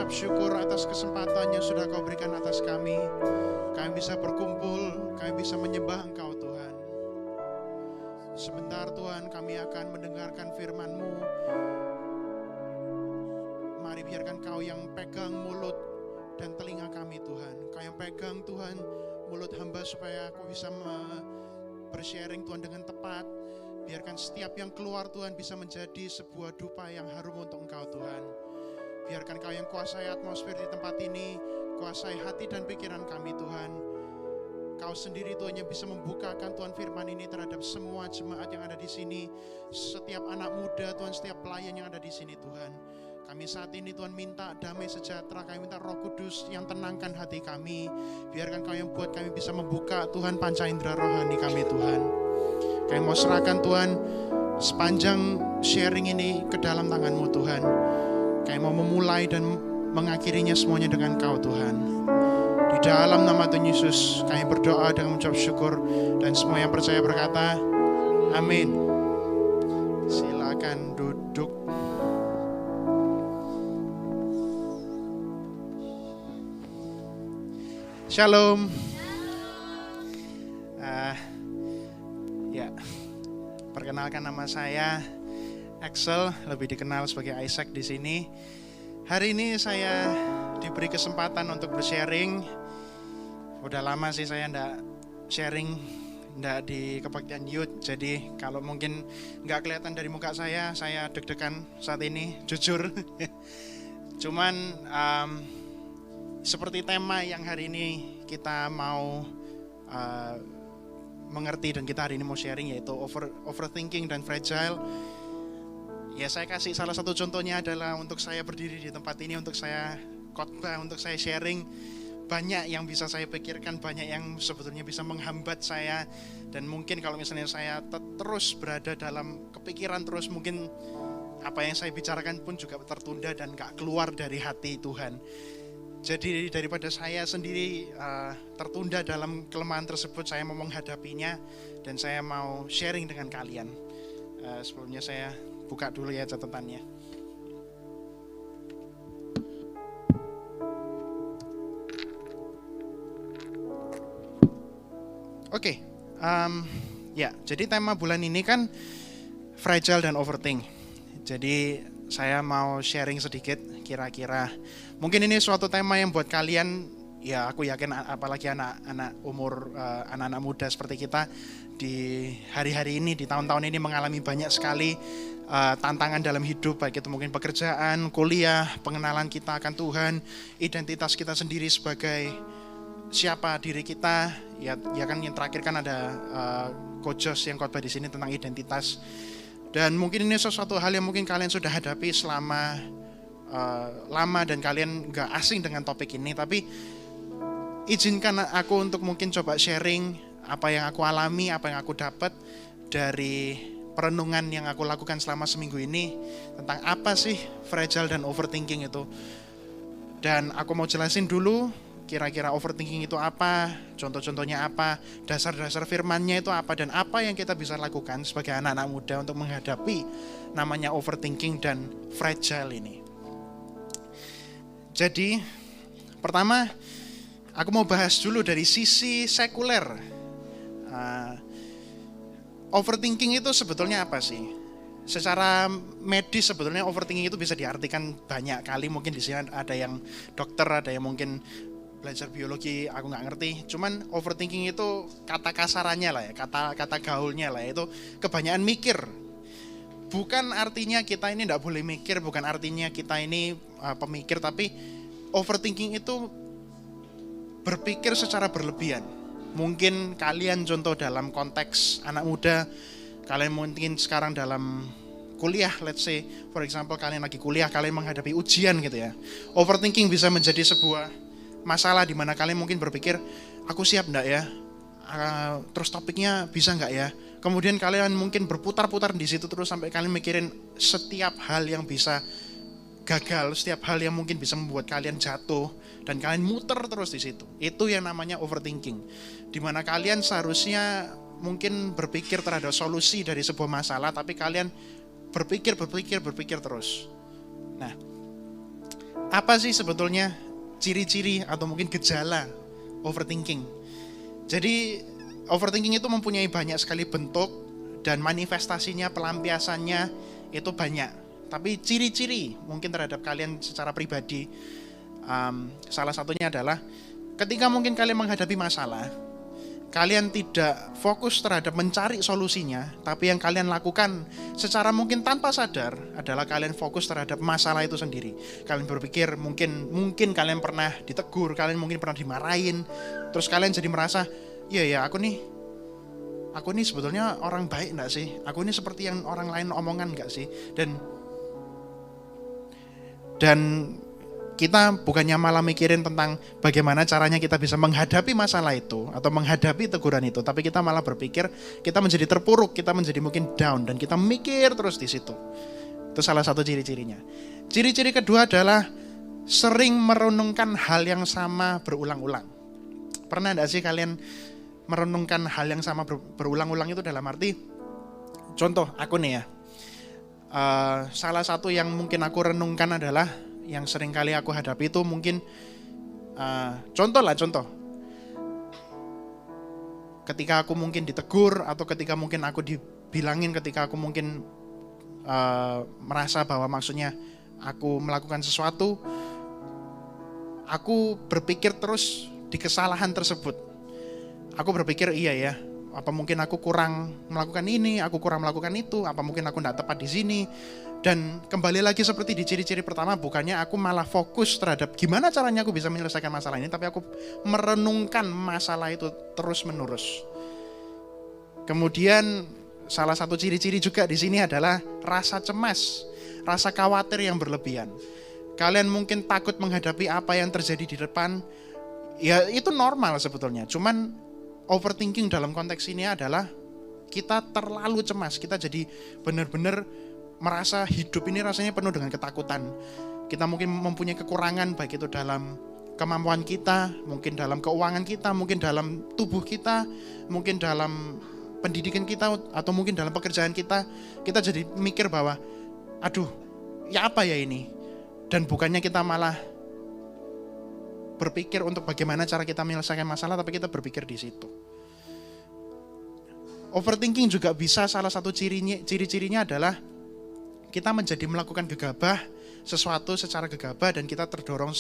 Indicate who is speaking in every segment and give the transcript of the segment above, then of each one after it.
Speaker 1: mengucap syukur atas kesempatan yang sudah Kau berikan atas kami. Kami bisa berkumpul, kami bisa menyembah Engkau Tuhan. Sebentar Tuhan, kami akan mendengarkan firman-Mu. Mari biarkan Kau yang pegang mulut dan telinga kami Tuhan. Kau yang pegang Tuhan mulut hamba supaya aku bisa bersharing Tuhan dengan tepat. Biarkan setiap yang keluar Tuhan bisa menjadi sebuah dupa yang harum untuk Engkau Tuhan. Biarkan Kau yang kuasai atmosfer di tempat ini, kuasai hati dan pikiran kami Tuhan. Kau sendiri Tuhan yang bisa membukakan Tuhan firman ini terhadap semua jemaat yang ada di sini. Setiap anak muda Tuhan, setiap pelayan yang ada di sini Tuhan. Kami saat ini Tuhan minta damai sejahtera, kami minta Roh Kudus yang tenangkan hati kami. Biarkan Kau yang buat kami bisa membuka Tuhan panca indera rohani kami Tuhan. Kami mau serahkan Tuhan sepanjang sharing ini ke dalam tangan-Mu Tuhan. Kami mau memulai dan mengakhirinya semuanya dengan Kau Tuhan. Di dalam nama Tuhan Yesus kami berdoa dengan mengucap syukur, dan semua yang percaya berkata amin. Silakan duduk. Shalom. Perkenalkan, nama saya Axel, lebih dikenal sebagai Isaac di sini. Hari ini saya diberi kesempatan untuk bersharing. Udah lama sih saya enggak sharing, enggak di kebaktian youth. Jadi kalau mungkin enggak kelihatan dari muka saya deg-degan saat ini, jujur. Cuman seperti tema yang hari ini kita mau mengerti dan kita hari ini mau sharing, yaitu overthinking dan fragile. Ya, saya kasih salah satu contohnya adalah untuk saya berdiri di tempat ini, untuk saya khotbah, untuk saya sharing. Banyak yang bisa saya pikirkan, banyak yang sebetulnya bisa menghambat saya. Dan mungkin kalau misalnya saya terus berada dalam kepikiran terus, mungkin apa yang saya bicarakan pun juga tertunda dan gak keluar dari hati Tuhan. Jadi daripada saya sendiri tertunda dalam kelemahan tersebut, saya mau menghadapinya dan saya mau sharing dengan kalian. Sebelumnya saya buka dulu ya catatannya. Oke, ya, jadi tema bulan ini kan fragile dan overthink. Jadi saya mau sharing sedikit, kira-kira mungkin ini suatu tema yang buat kalian, ya aku yakin apalagi anak-anak umur, anak-anak muda seperti kita di hari-hari ini, di tahun-tahun ini mengalami banyak sekali tantangan dalam hidup, baik itu mungkin pekerjaan, kuliah, pengenalan kita akan Tuhan, identitas kita sendiri sebagai siapa diri kita, ya kan yang terakhir kan ada Coach Josh yang khotbah di sini tentang identitas. Dan mungkin ini sesuatu hal yang mungkin kalian sudah hadapi selama lama dan kalian gak asing dengan topik ini. Tapi izinkan aku untuk mungkin coba sharing apa yang aku alami, apa yang aku dapat dari perenungan yang aku lakukan selama seminggu ini tentang apa sih fragile dan overthinking itu. Dan aku mau jelasin dulu kira-kira overthinking itu apa, contoh-contohnya apa, dasar-dasar firmannya itu apa, dan apa yang kita bisa lakukan sebagai anak-anak muda untuk menghadapi namanya overthinking dan fragile ini. Jadi, pertama aku mau bahas dulu dari sisi sekuler. Overthinking itu sebetulnya apa sih? Secara medis sebetulnya overthinking itu bisa diartikan banyak kali. Mungkin di sini ada yang dokter, ada yang mungkin belajar biologi, aku nggak ngerti. Cuman overthinking itu kata kasarannya lah ya, kata gaulnya lah, itu kebanyakan mikir. Bukan artinya kita ini nggak boleh mikir, bukan artinya kita ini pemikir, tapi overthinking itu berpikir secara berlebihan. Mungkin kalian contoh dalam konteks anak muda, kalian mungkin sekarang dalam kuliah, let's say for example kalian lagi kuliah, kalian menghadapi ujian gitu ya. Overthinking bisa menjadi sebuah masalah di mana kalian mungkin berpikir, aku siap enggak ya? Terus topiknya bisa enggak ya? Kemudian kalian mungkin berputar-putar di situ terus sampai kalian mikirin setiap hal yang bisa gagal, setiap hal yang mungkin bisa membuat kalian jatuh, dan kalian muter terus di situ. Itu yang namanya overthinking. Di mana kalian seharusnya mungkin berpikir terhadap solusi dari sebuah masalah, tapi kalian berpikir terus. Nah, Apa sih sebetulnya ciri-ciri atau mungkin gejala overthinking? Jadi overthinking itu mempunyai banyak sekali bentuk dan manifestasinya, pelampiasannya itu banyak. Tapi ciri-ciri mungkin terhadap kalian secara pribadi, salah satunya adalah ketika mungkin kalian menghadapi masalah, kalian tidak fokus terhadap mencari solusinya, tapi yang kalian lakukan secara mungkin tanpa sadar adalah kalian fokus terhadap masalah itu sendiri. Kalian berpikir mungkin kalian pernah ditegur, kalian mungkin pernah dimarahin, terus kalian jadi merasa, iya aku nih sebetulnya orang baik enggak sih? Aku ini seperti yang orang lain omongan enggak sih? Dan kita bukannya malah mikirin tentang bagaimana caranya kita bisa menghadapi masalah itu atau menghadapi teguran itu, tapi kita malah berpikir kita menjadi terpuruk, kita menjadi mungkin down, dan kita mikir terus di situ. Itu salah satu ciri-cirinya. Ciri-ciri kedua adalah sering merenungkan hal yang sama berulang-ulang. Pernah enggak sih kalian merenungkan hal yang sama berulang-ulang? Itu dalam arti, contoh aku nih ya, salah satu yang mungkin aku renungkan adalah yang sering kali aku hadapi itu mungkin contoh ketika aku mungkin ditegur atau ketika mungkin aku dibilangin, ketika aku mungkin merasa bahwa maksudnya aku melakukan sesuatu, aku berpikir terus di kesalahan tersebut. Aku berpikir iya ya, apa mungkin aku kurang melakukan ini, aku kurang melakukan itu, apa mungkin aku tidak tepat di sini. Dan kembali lagi seperti di ciri-ciri pertama, bukannya aku malah fokus terhadap gimana caranya aku bisa menyelesaikan masalah ini, tapi aku merenungkan masalah itu terus menerus. Kemudian salah satu ciri-ciri juga di sini adalah rasa cemas, rasa khawatir yang berlebihan. Kalian mungkin takut menghadapi apa yang terjadi di depan, ya itu normal sebetulnya. Cuman overthinking dalam konteks ini adalah kita terlalu cemas, kita jadi benar-benar merasa hidup ini rasanya penuh dengan ketakutan. Kita mungkin mempunyai kekurangan, baik itu dalam kemampuan kita, mungkin dalam keuangan kita, mungkin dalam tubuh kita, mungkin dalam pendidikan kita, atau mungkin dalam pekerjaan kita. Kita jadi mikir bahwa aduh, ya apa ya ini? Dan bukannya kita malah berpikir untuk bagaimana cara kita menyelesaikan masalah, tapi kita berpikir di situ. Overthinking juga bisa, salah satu ciri-cirinya adalah kita menjadi melakukan gegabah sesuatu secara gegabah dan kita terdorong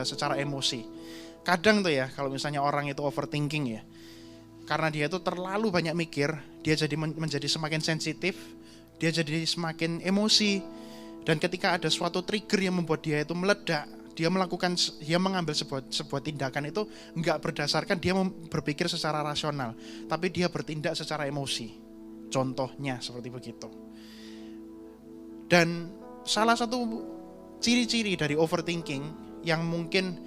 Speaker 1: secara emosi. Kadang tuh ya, kalau misalnya orang itu overthinking ya, karena dia itu terlalu banyak mikir, dia jadi menjadi semakin sensitif, dia jadi semakin emosi, dan ketika ada suatu trigger yang membuat dia itu meledak, dia mengambil sebuah tindakan itu enggak berdasarkan dia berpikir secara rasional, tapi dia bertindak secara emosi. Contohnya seperti begitu. Dan salah satu ciri-ciri dari overthinking yang mungkin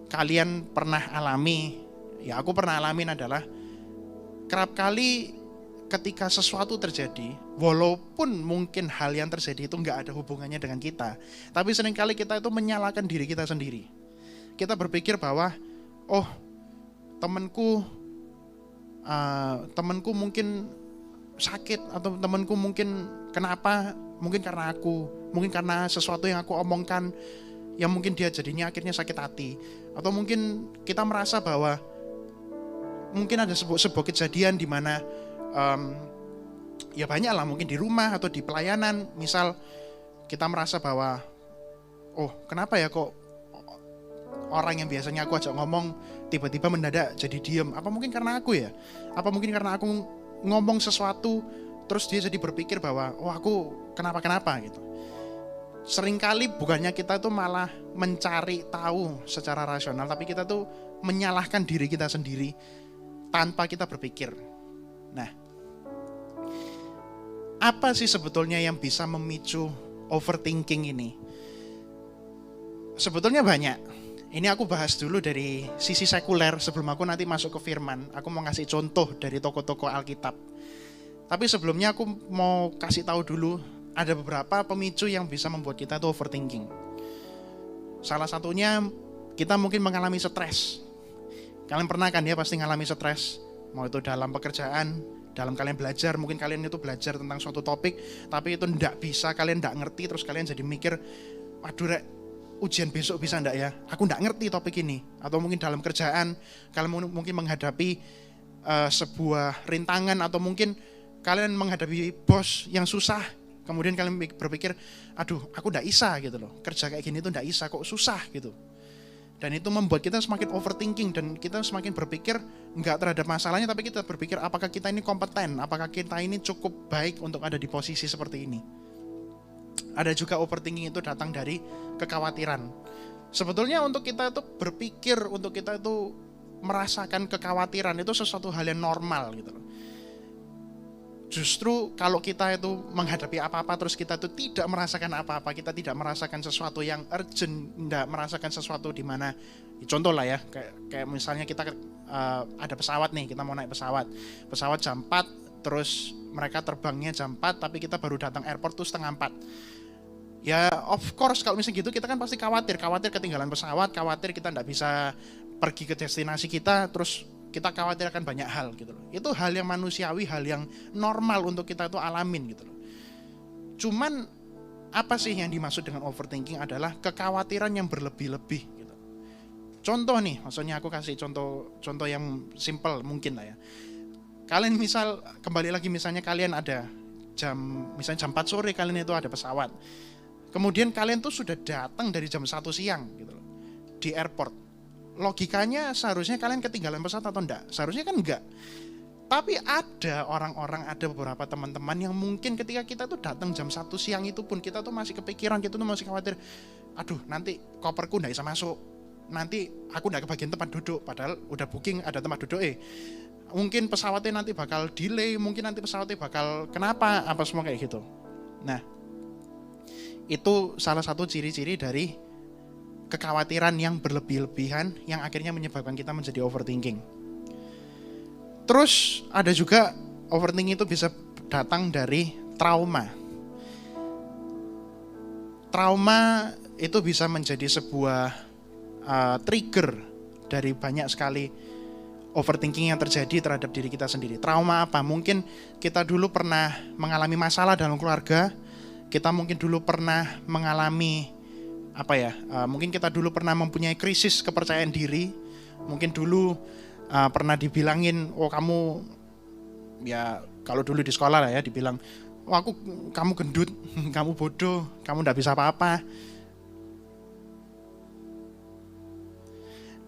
Speaker 1: kalian pernah alami, ya aku pernah alamin, adalah kerap kali ketika sesuatu terjadi, walaupun mungkin hal yang terjadi itu nggak ada hubungannya dengan kita, tapi seringkali kita itu menyalahkan diri kita sendiri. Kita berpikir bahwa, oh temanku mungkin sakit, atau temanku mungkin kenapa, mungkin karena aku, mungkin karena sesuatu yang aku omongkan, yang mungkin dia jadinya akhirnya sakit hati. Atau mungkin kita merasa bahwa mungkin ada sebuah kejadian di mana ya banyak lah, mungkin di rumah atau di pelayanan, misal kita merasa bahwa oh kenapa ya kok orang yang biasanya aku ajak ngomong tiba-tiba mendadak jadi diem, apa mungkin karena aku ya, apa mungkin karena aku ngomong sesuatu terus dia jadi berpikir bahwa oh aku kenapa gitu. Seringkali bukannya kita tuh malah mencari tahu secara rasional, tapi kita tuh menyalahkan diri kita sendiri tanpa kita berpikir. Nah, apa sih sebetulnya yang bisa memicu overthinking ini? Sebetulnya banyak. Ini aku bahas dulu dari sisi sekuler sebelum aku nanti masuk ke firman. Aku mau ngasih contoh dari tokoh-tokoh Alkitab. Tapi sebelumnya aku mau kasih tahu dulu ada beberapa pemicu yang bisa membuat kita tuh overthinking. Salah satunya kita mungkin mengalami stres. Kalian pernah kan ya pasti mengalami stres. Mau itu dalam pekerjaan, dalam kalian belajar, mungkin kalian itu belajar tentang suatu topik, tapi itu ndak bisa, kalian ndak ngerti, terus kalian jadi mikir, waduh rek, ujian besok bisa enggak ya? Aku enggak ngerti topik ini. Atau mungkin dalam kerjaan, kalian mungkin menghadapi sebuah rintangan, atau mungkin kalian menghadapi bos yang susah. Kemudian kalian berpikir, aduh aku enggak bisa gitu loh. Kerja kayak gini tuh enggak bisa, kok susah gitu. Dan itu membuat kita semakin overthinking, dan kita semakin berpikir enggak terhadap masalahnya, tapi kita berpikir apakah kita ini kompeten, apakah kita ini cukup baik untuk ada di posisi seperti ini. Ada juga overthinking itu datang dari kekhawatiran. Sebetulnya untuk kita itu berpikir, untuk kita itu merasakan kekhawatiran itu sesuatu hal yang normal gitu loh. Justru kalau kita itu menghadapi apa-apa terus kita itu tidak merasakan apa-apa, kita tidak merasakan sesuatu yang urgent, tidak merasakan sesuatu di mana, contoh lah ya, kayak misalnya kita ada pesawat nih, kita mau naik pesawat jam 4, terus mereka terbangnya jam 4, tapi kita baru datang airport tuh setengah 4. Ya of course kalau misalnya gitu kita kan pasti khawatir ketinggalan pesawat, khawatir kita tidak bisa pergi ke destinasi kita, terus kita khawatir akan banyak hal gitu loh. Itu hal yang manusiawi, hal yang normal untuk kita itu alamin gitu loh. Cuman apa sih yang dimaksud dengan overthinking adalah kekhawatiran yang berlebih-lebih gitu. Contoh nih, maksudnya aku kasih contoh yang simple mungkin lah ya. Kalian misal kembali lagi, misalnya kalian ada misalnya jam 4 sore kalian itu ada pesawat. Kemudian kalian tuh sudah datang dari jam 1 siang gitu loh, di airport. Logikanya seharusnya kalian ketinggalan pesawat atau enggak? Seharusnya kan enggak. Tapi ada ada beberapa teman-teman yang mungkin ketika kita tuh datang jam 1 siang itu pun kita tuh masih kepikiran, kita tuh masih khawatir, aduh nanti koperku enggak bisa masuk, nanti aku enggak kebagian tempat duduk, padahal udah booking ada tempat duduk. Mungkin pesawatnya nanti bakal delay, mungkin nanti pesawatnya bakal kenapa, apa semua kayak gitu. Nah, itu salah satu ciri-ciri dari kekhawatiran yang berlebih-lebihan yang akhirnya menyebabkan kita menjadi overthinking. Terus ada juga overthinking itu bisa datang dari trauma. Trauma itu bisa menjadi sebuah trigger dari banyak sekali overthinking yang terjadi terhadap diri kita sendiri. Trauma apa? Mungkin kita dulu pernah mengalami masalah dalam keluarga, kita mungkin dulu pernah mengalami mungkin kita dulu pernah mempunyai krisis kepercayaan diri, mungkin dulu pernah dibilangin, oh kamu, ya kalau dulu di sekolah lah ya, dibilang, oh kamu gendut, kamu bodoh, kamu nggak bisa apa-apa.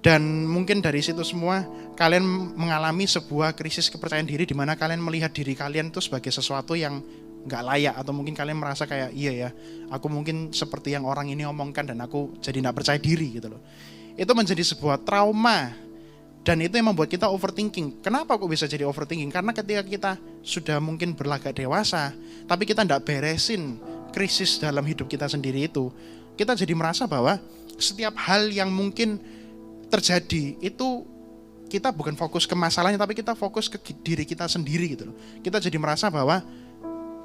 Speaker 1: Dan mungkin dari situ semua kalian mengalami sebuah krisis kepercayaan diri di mana kalian melihat diri kalian itu sebagai sesuatu yang nggak layak, atau mungkin kalian merasa kayak iya ya, aku mungkin seperti yang orang ini omongkan dan aku jadi nggak percaya diri gitu loh. Itu menjadi sebuah trauma dan itu yang membuat kita overthinking. Kenapa kok bisa jadi overthinking? Karena ketika kita sudah mungkin berlagak dewasa, tapi kita nggak beresin krisis dalam hidup kita sendiri itu, kita jadi merasa bahwa setiap hal yang mungkin terjadi itu kita bukan fokus ke masalahnya, tapi kita fokus ke diri kita sendiri gitu loh. Kita jadi merasa bahwa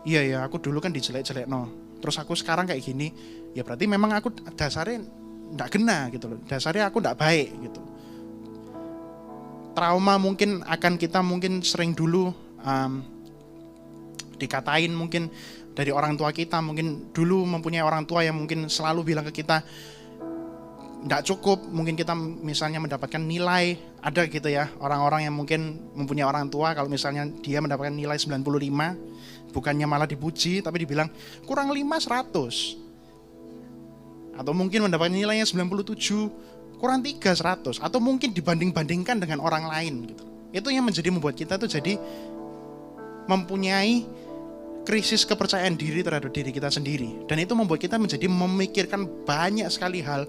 Speaker 1: iya ya, aku dulu kan dijelek-jelek no, terus aku sekarang kayak gini, ya berarti memang aku dasarnya nggak kena gitu loh, dasarnya aku nggak baik gitu. Trauma mungkin akan kita mungkin sering dulu dikatain mungkin dari orang tua kita, mungkin dulu mempunyai orang tua yang mungkin selalu bilang ke kita nggak cukup, mungkin kita misalnya mendapatkan nilai, ada gitu ya orang-orang yang mungkin mempunyai orang tua, kalau misalnya dia mendapatkan nilai 95, bukannya malah dipuji, tapi dibilang kurang 5 100. Atau mungkin mendapatkan nilainya 97, kurang 3 100. Atau mungkin dibanding-bandingkan dengan orang lain gitu. Itu yang membuat kita tuh jadi mempunyai krisis kepercayaan diri terhadap diri kita sendiri. Dan itu membuat kita menjadi memikirkan banyak sekali hal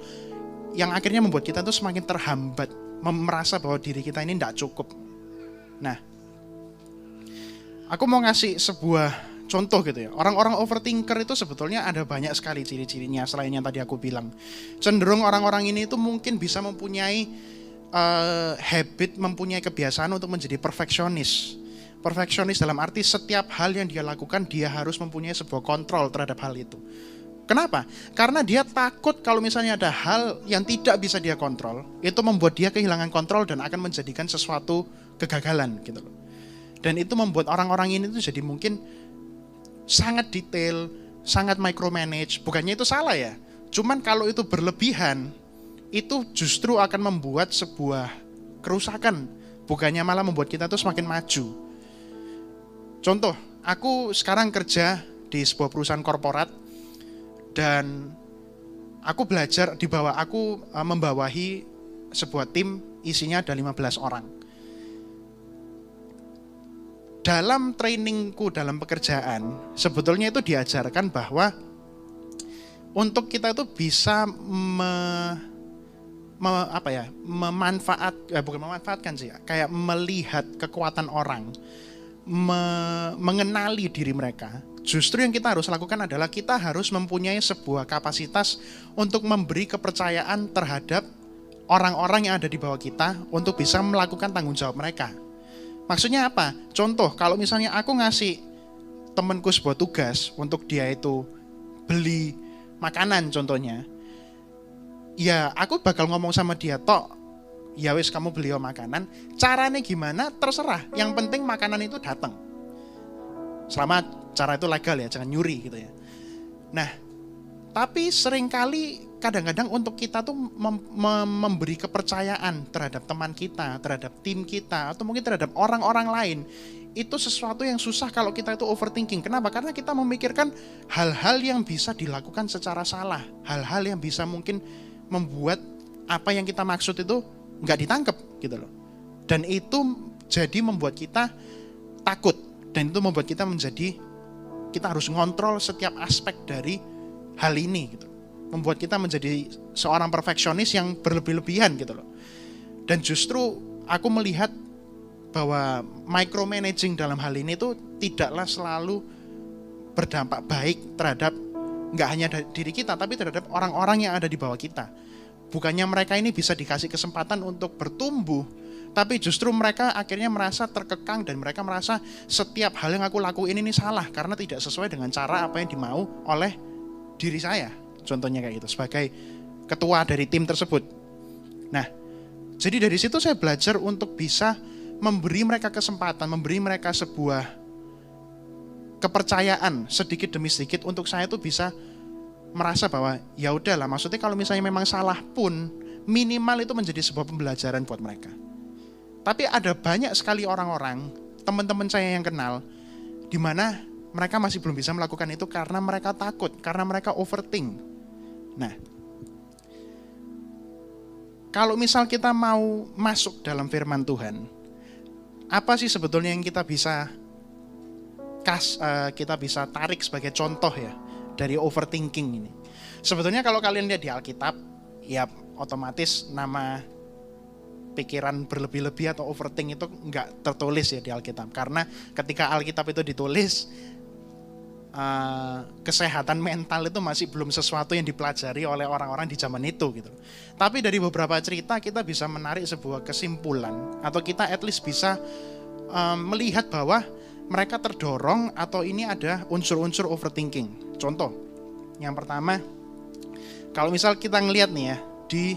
Speaker 1: yang akhirnya membuat kita tuh semakin terhambat, merasa bahwa diri kita ini tidak cukup. Nah, aku mau ngasih sebuah contoh gitu ya. Orang-orang overthinker itu sebetulnya ada banyak sekali ciri-cirinya selain yang tadi aku bilang. Cenderung orang-orang ini itu mungkin bisa mempunyai habit, mempunyai kebiasaan untuk menjadi perfeksionis. Perfeksionis dalam arti setiap hal yang dia lakukan dia harus mempunyai sebuah kontrol terhadap hal itu. Kenapa? Karena dia takut kalau misalnya ada hal yang tidak bisa dia kontrol, itu membuat dia kehilangan kontrol dan akan menjadikan sesuatu kegagalan gitu loh. Dan itu membuat orang-orang ini tuh jadi mungkin sangat detail, sangat micromanage. Bukannya itu salah ya. Cuman kalau itu berlebihan, itu justru akan membuat sebuah kerusakan, bukannya malah membuat kita tuh semakin maju. Contoh, aku sekarang kerja di sebuah perusahaan korporat dan aku belajar di bawah, aku membawahi sebuah tim isinya ada 15 orang. Dalam trainingku dalam pekerjaan, sebetulnya itu diajarkan bahwa untuk kita itu bisa memanfaatkan sih, kayak melihat kekuatan orang, mengenali diri mereka. Justru yang kita harus lakukan adalah kita harus mempunyai sebuah kapasitas untuk memberi kepercayaan terhadap orang-orang yang ada di bawah kita untuk bisa melakukan tanggung jawab mereka. Maksudnya apa? Contoh, kalau misalnya aku ngasih temanku sebuah tugas untuk dia itu beli makanan contohnya, ya aku bakal ngomong sama dia, tok, ya wis kamu beli makanan, caranya gimana terserah, yang penting makanan itu datang. Selama cara itu legal ya, jangan nyuri gitu ya. Nah, tapi seringkali kadang-kadang untuk kita tuh memberi kepercayaan terhadap teman kita, terhadap tim kita, atau mungkin terhadap orang-orang lain, itu sesuatu yang susah kalau kita itu overthinking. Kenapa? Karena kita memikirkan hal-hal yang bisa dilakukan secara salah, hal-hal yang bisa mungkin membuat apa yang kita maksud itu nggak ditangkap gitu loh. Dan itu jadi membuat kita takut, dan itu membuat kita harus ngontrol setiap aspek dari hal ini gitu. Membuat kita menjadi seorang perfeksionis yang berlebih-lebihan gitu loh. Dan justru aku melihat bahwa micromanaging dalam hal ini tuh tidaklah selalu berdampak baik terhadap nggak hanya diri kita, tapi terhadap orang-orang yang ada di bawah kita. Bukannya mereka ini bisa dikasih kesempatan untuk bertumbuh, tapi justru mereka akhirnya merasa terkekang dan mereka merasa setiap hal yang aku lakuin ini salah karena tidak sesuai dengan cara apa yang dimau oleh diri saya. Contohnya kayak gitu, sebagai ketua dari tim tersebut. Nah, jadi dari situ saya belajar untuk bisa memberi mereka kesempatan, memberi mereka sebuah kepercayaan sedikit demi sedikit untuk saya tuh bisa merasa bahwa ya udahlah, maksudnya kalau misalnya memang salah pun minimal itu menjadi sebuah pembelajaran buat mereka. Tapi ada banyak sekali orang-orang, teman-teman saya yang kenal, di mana mereka masih belum bisa melakukan itu karena mereka takut, karena mereka overthink. Nah, kalau misal kita mau masuk dalam firman Tuhan, apa sih sebetulnya yang kita bisa tarik sebagai contoh ya dari overthinking ini? Sebetulnya kalau kalian lihat di Alkitab, ya otomatis nama pikiran berlebih-lebih atau overthink itu nggak tertulis ya di Alkitab. Karena ketika Alkitab itu ditulis, kesehatan mental itu masih belum sesuatu yang dipelajari oleh orang-orang di zaman itu gitu. Tapi dari beberapa cerita kita bisa menarik sebuah kesimpulan, atau kita at least bisa melihat bahwa mereka terdorong atau ini ada unsur-unsur overthinking. Contoh, yang pertama, kalau misal kita ngelihat nih ya di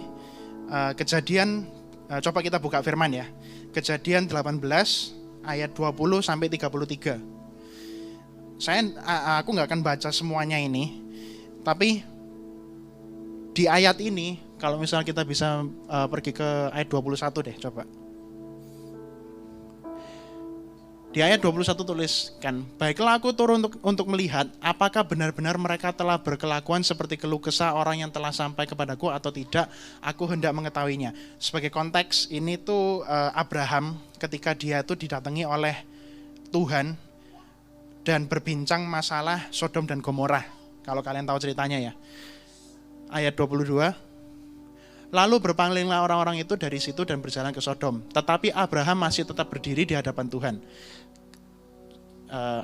Speaker 1: Kejadian, coba kita buka firman ya, Kejadian 18 ayat 20 sampai 33. Aku nggak akan baca semuanya ini, tapi di ayat ini kalau misalnya kita bisa pergi ke ayat 21 deh, coba. Di ayat 21 tuliskan, baiklah aku turun untuk melihat apakah benar-benar mereka telah berkelakuan seperti keluh kesah orang yang telah sampai kepadaku atau tidak, aku hendak mengetahuinya. Sebagai konteks ini tuh Abraham ketika dia tuh didatangi oleh Tuhan dan berbincang masalah Sodom dan Gomora. Kalau kalian tahu ceritanya ya. Ayat 22. Lalu berpalinglah orang-orang itu dari situ dan berjalan ke Sodom. Tetapi Abraham masih tetap berdiri di hadapan Tuhan.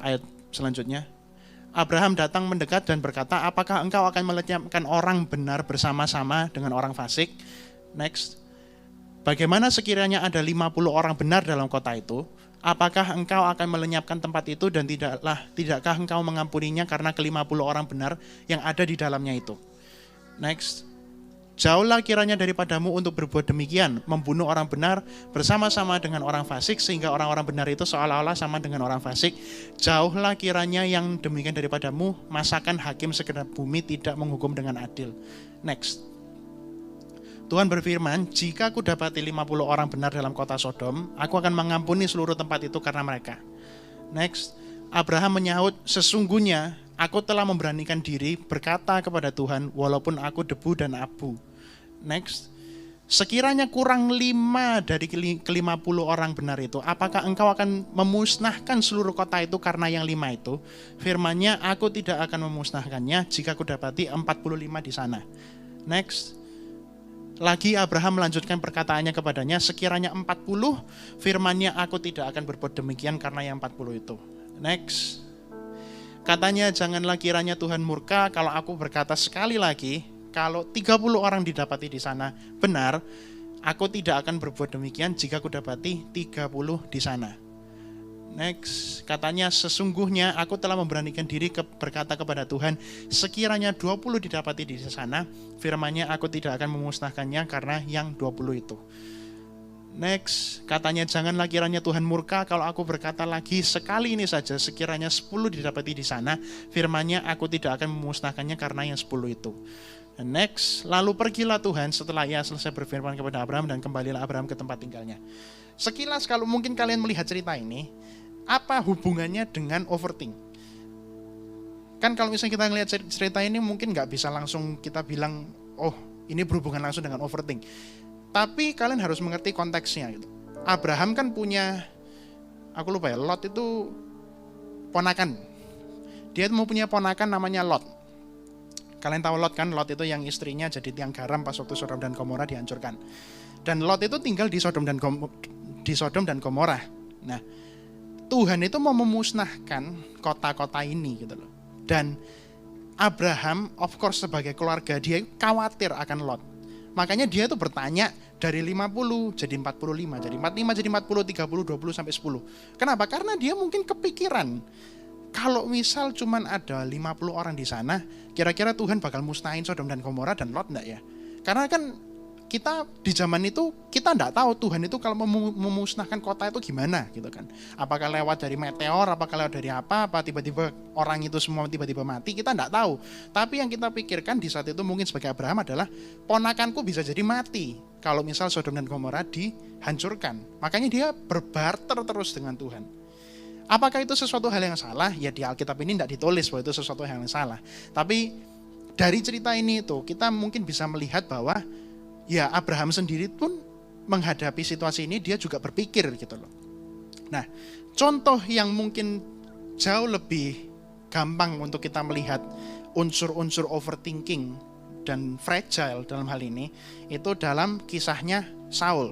Speaker 1: Ayat selanjutnya. Abraham datang mendekat dan berkata, apakah engkau akan melenyapkan orang benar bersama-sama dengan orang fasik? Next. Bagaimana sekiranya ada 50 orang benar dalam kota itu? Apakah engkau akan melenyapkan tempat itu dan tidakkah engkau mengampuninya karena ke-50 orang benar yang ada di dalamnya itu? Next. Jauhlah kiranya daripadamu untuk berbuat demikian, membunuh orang benar bersama-sama dengan orang fasik, sehingga orang-orang benar itu seolah-olah sama dengan orang fasik. Jauhlah kiranya yang demikian daripadamu, masakan hakim segenap bumi tidak menghukum dengan adil. Next. Tuhan berfirman, jika aku dapati 50 orang benar dalam kota Sodom, aku akan mengampuni seluruh tempat itu karena mereka. Next. Abraham menyahut, sesungguhnya aku telah memberanikan diri berkata kepada Tuhan, walaupun aku debu dan abu. Next. Sekiranya kurang 5 dari ke-50 orang benar itu, apakah engkau akan memusnahkan seluruh kota itu karena yang 5 itu? Firman-Nya, aku tidak akan memusnahkannya jika aku dapati 45 di sana. Next. Lagi Abraham melanjutkan perkataannya kepadanya, sekiranya 40, firman-Nya, aku tidak akan berbuat demikian karena yang 40 itu. Next. Katanya, janganlah kiranya Tuhan murka kalau aku berkata sekali lagi, kalau 30 orang didapati di sana benar, aku tidak akan berbuat demikian jika aku dapati 30 di sana. Next. Katanya, sesungguhnya aku telah memberanikan diri berkata kepada Tuhan, sekiranya 20 didapati di sana, firman-Nya, aku tidak akan memusnahkannya karena yang 20 itu. Next, katanya janganlah kiranya Tuhan murka kalau aku berkata lagi sekali ini saja, sekiranya 10 didapati di sana, firman-Nya, aku tidak akan memusnahkannya karena yang 10 itu. Dan next, lalu pergilah Tuhan setelah ia selesai berfirman kepada Abraham, dan kembalilah Abraham ke tempat tinggalnya. Sekilas kalau mungkin kalian melihat cerita ini, apa hubungannya dengan overthink? Kan kalau misalnya kita melihat cerita ini mungkin nggak bisa langsung kita bilang, oh ini berhubungan langsung dengan overthink. Tapi kalian harus mengerti konteksnya gitu. Abraham kan punya, aku lupa ya, Lot itu ponakan. Dia mau punya ponakan namanya Lot. Kalian tahu Lot kan? Lot itu yang istrinya jadi tiang garam pas waktu Sodom dan Gomora dihancurkan. Dan Lot itu tinggal di Sodom dan Gomora. Nah, Tuhan itu mau memusnahkan kota-kota ini gitu loh. Dan Abraham, of course sebagai keluarga, dia khawatir akan Lot. Makanya dia itu bertanya dari 50 jadi 45, jadi 45, jadi 40, 30, 20 sampai 10. Kenapa? Karena dia mungkin kepikiran kalau misal cuman ada 50 orang di sana, kira-kira Tuhan bakal musnahin Sodom dan Gomora dan Lot enggak ya? Karena kan kita di zaman itu kita enggak tahu Tuhan itu kalau memusnahkan kota itu gimana gitu kan. Apakah lewat dari meteor, apakah lewat dari apa tiba-tiba orang itu semua tiba-tiba mati, kita enggak tahu. Tapi yang kita pikirkan di saat itu mungkin sebagai Abraham adalah ponakanku bisa jadi mati kalau misal Sodom dan Gomora dihancurkan. Makanya dia berbarter terus dengan Tuhan. Apakah itu sesuatu hal yang salah? Ya di Alkitab ini enggak ditulis bahwa itu sesuatu hal yang salah. Tapi dari cerita ini itu kita mungkin bisa melihat bahwa ya Abraham sendiri pun menghadapi situasi ini dia juga berpikir gitu loh. Nah, contoh yang mungkin jauh lebih gampang untuk kita melihat unsur-unsur overthinking dan fragile dalam hal ini itu dalam kisahnya Saul.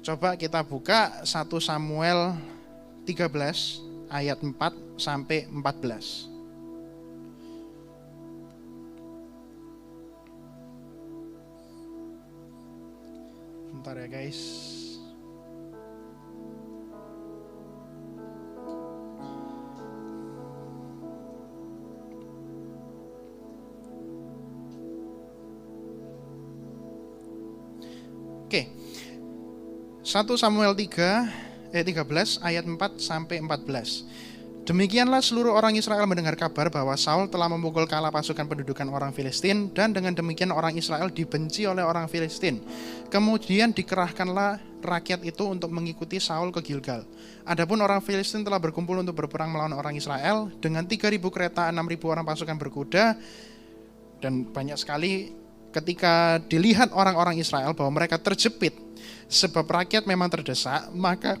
Speaker 1: Coba kita buka 1 Samuel 13 ayat 4 sampai 14. Bentar ya guys. Oke. 1 Samuel 13 ayat 4 sampai 14. Demikianlah seluruh orang Israel mendengar kabar bahwa Saul telah memukul kalah pasukan pendudukan orang Filistin, dan dengan demikian orang Israel dibenci oleh orang Filistin. Kemudian dikerahkanlah rakyat itu untuk mengikuti Saul ke Gilgal. Adapun orang Filistin telah berkumpul untuk berperang melawan orang Israel dengan 3.000 kereta, 6.000 orang pasukan berkuda, dan banyak sekali. Ketika dilihat orang-orang Israel bahwa mereka terjepit sebab rakyat memang terdesak, maka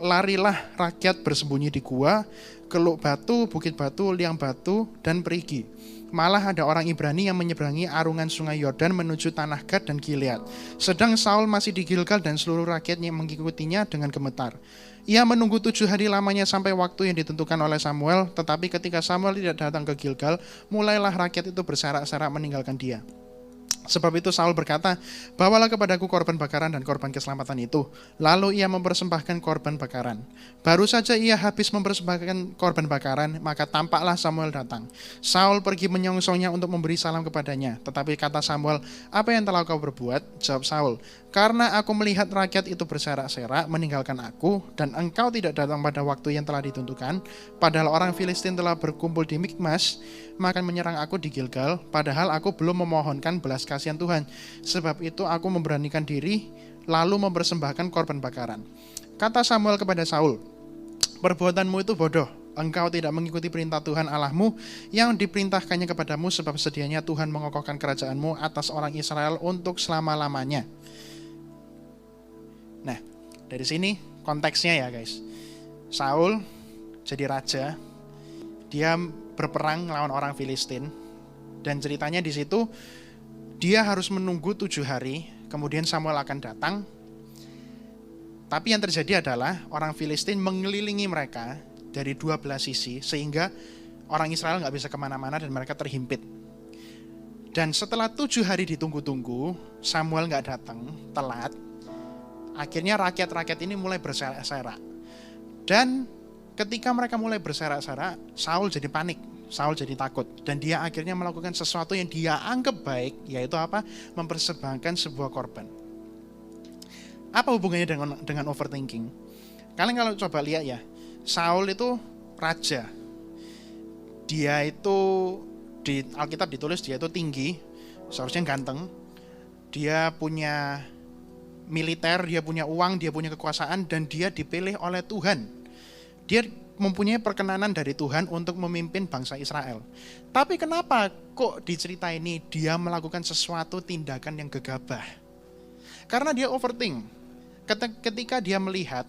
Speaker 1: larilah rakyat bersembunyi di gua, keluk batu, bukit batu, liang batu, dan perigi. Malah ada orang Ibrani yang menyeberangi arungan sungai Yordan menuju tanah Gad dan Gilead. Sedang Saul masih di Gilgal dan seluruh rakyatnya mengikutinya dengan gemetar. Ia menunggu 7 hari lamanya sampai waktu yang ditentukan oleh Samuel, tetapi ketika Samuel tidak datang ke Gilgal, mulailah rakyat itu berserak-serak meninggalkan dia. Sebab itu Saul berkata, bawalah kepadaku korban bakaran dan korban keselamatan itu. Lalu ia mempersembahkan korban bakaran. Baru saja ia habis mempersembahkan korban bakaran, maka tampaklah Samuel datang. Saul pergi menyongsongnya untuk memberi salam kepadanya. Tetapi kata Samuel, apa yang telah kau berbuat? Jawab Saul, karena aku melihat rakyat itu berserak-serak meninggalkan aku, dan engkau tidak datang pada waktu yang telah ditentukan, padahal orang Filistin telah berkumpul di Mikmas, maka menyerang aku di Gilgal, padahal aku belum memohonkan belas kasihan Tuhan. Sebab itu aku memberanikan diri, lalu mempersembahkan korban bakaran. Kata Samuel kepada Saul, perbuatanmu itu bodoh. Engkau tidak mengikuti perintah Tuhan Allahmu yang diperintahkannya kepadamu, sebab sedianya Tuhan mengokohkan kerajaanmu atas orang Israel untuk selama-lamanya. Nah, dari sini konteksnya ya guys. Saul jadi raja, dia berperang melawan orang Filistin, dan ceritanya di situ dia harus menunggu 7 hari, kemudian Samuel akan datang. Tapi yang terjadi adalah orang Filistin mengelilingi mereka dari 12 sisi, sehingga orang Israel nggak bisa kemana-mana dan mereka terhimpit. Dan setelah 7 hari ditunggu-tunggu, Samuel nggak datang, telat. Akhirnya rakyat-rakyat ini mulai berserak-serak. Dan ketika mereka mulai berserak-serak, Saul jadi panik, Saul jadi takut. Dan dia akhirnya melakukan sesuatu yang dia anggap baik, yaitu apa? Mempersembahkan sebuah korban. Apa hubungannya dengan overthinking? Kalian kalau coba lihat ya, Saul itu raja. Dia itu di Alkitab ditulis dia itu tinggi, seharusnya ganteng. Dia punya militer, dia punya uang, dia punya kekuasaan, dan dia dipilih oleh Tuhan. Dia mempunyai perkenanan dari Tuhan untuk memimpin bangsa Israel. Tapi kenapa kok di cerita ini dia melakukan sesuatu tindakan yang gegabah? Karena dia overthink. Ketika dia melihat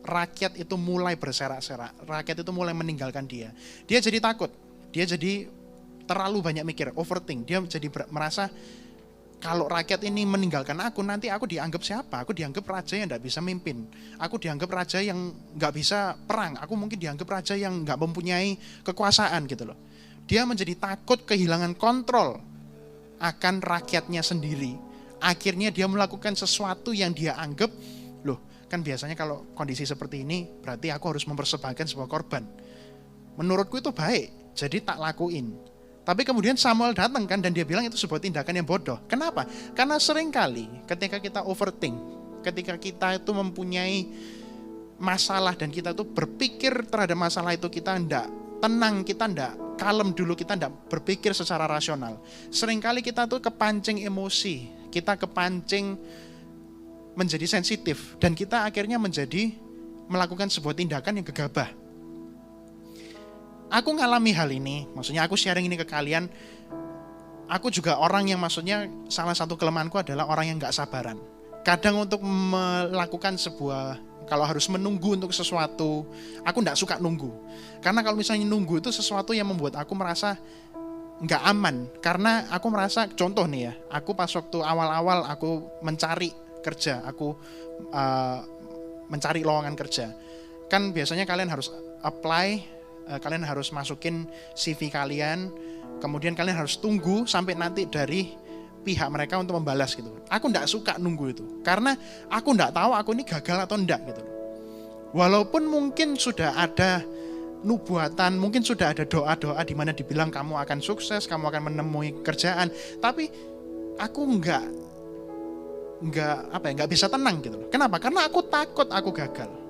Speaker 1: rakyat itu mulai berserak-serak, rakyat itu mulai meninggalkan dia, dia jadi takut, dia jadi terlalu banyak mikir, overthink. Dia jadi merasa, kalau rakyat ini meninggalkan aku, nanti aku dianggap siapa? Aku dianggap raja yang tidak bisa mimpin. Aku dianggap raja yang nggak bisa perang. Aku mungkin dianggap raja yang nggak mempunyai kekuasaan gitu loh. Dia menjadi takut kehilangan kontrol akan rakyatnya sendiri. Akhirnya dia melakukan sesuatu yang dia anggap, loh kan biasanya kalau kondisi seperti ini berarti aku harus mempersembahkan sebuah korban. Menurutku itu baik, jadi tak lakuin. Tapi kemudian Samuel datang kan, dan dia bilang itu sebuah tindakan yang bodoh. Kenapa? Karena seringkali ketika kita overthink, ketika kita itu mempunyai masalah dan kita itu berpikir terhadap masalah itu, kita tidak tenang, kita tidak kalem dulu, kita tidak berpikir secara rasional. Seringkali kita tuh kepancing emosi, kita kepancing menjadi sensitif, dan kita akhirnya melakukan sebuah tindakan yang gegabah. Aku ngalami hal ini, maksudnya aku sharing ini ke kalian. Aku juga orang yang maksudnya salah satu kelemahanku adalah orang yang gak sabaran. Kadang untuk melakukan sebuah, kalau harus menunggu untuk sesuatu, aku gak suka nunggu. Karena kalau misalnya nunggu itu sesuatu yang membuat aku merasa gak aman. Karena aku merasa, contoh nih ya, aku pas waktu awal-awal aku mencari kerja, aku mencari lowongan kerja. Kan biasanya kalian harus apply, kalian harus masukin CV kalian, kemudian kalian harus tunggu sampai nanti dari pihak mereka untuk membalas gitu. Aku enggak suka nunggu itu, karena aku enggak tahu aku ini gagal atau enggak gitu. Walaupun mungkin sudah ada nubuatan, mungkin sudah ada doa-doa di mana dibilang kamu akan sukses, kamu akan menemui kerjaan, tapi aku enggak bisa tenang gitu loh. Kenapa? Karena aku takut aku gagal.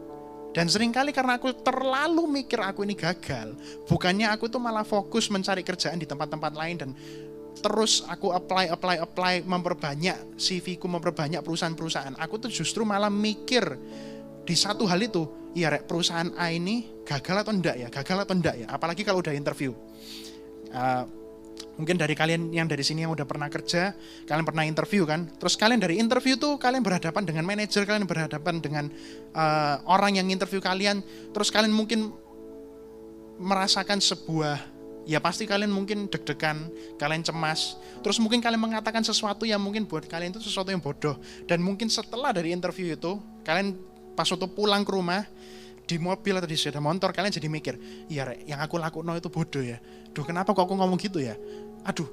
Speaker 1: Dan seringkali karena aku terlalu mikir aku ini gagal, bukannya aku tuh malah fokus mencari kerjaan di tempat-tempat lain, dan terus aku apply, memperbanyak CV-ku, memperbanyak perusahaan-perusahaan. Aku tuh justru malah mikir di satu hal itu, ya perusahaan A ini gagal atau enggak ya, apalagi kalau udah interview. Mungkin dari kalian yang dari sini yang udah pernah kerja, kalian pernah interview kan? Terus kalian dari interview tuh kalian berhadapan dengan manajer, kalian berhadapan dengan orang yang interview kalian. Terus kalian mungkin merasakan sebuah, ya pasti kalian mungkin deg-degan, kalian cemas. Terus mungkin kalian mengatakan sesuatu yang mungkin buat kalian itu sesuatu yang bodoh. Dan mungkin setelah dari interview itu, kalian pas waktu pulang ke rumah, di mobil atau di sepeda motor, kalian jadi mikir, iya yang aku lakukan itu bodoh ya. Duh, kenapa kok aku ngomong gitu ya? Aduh,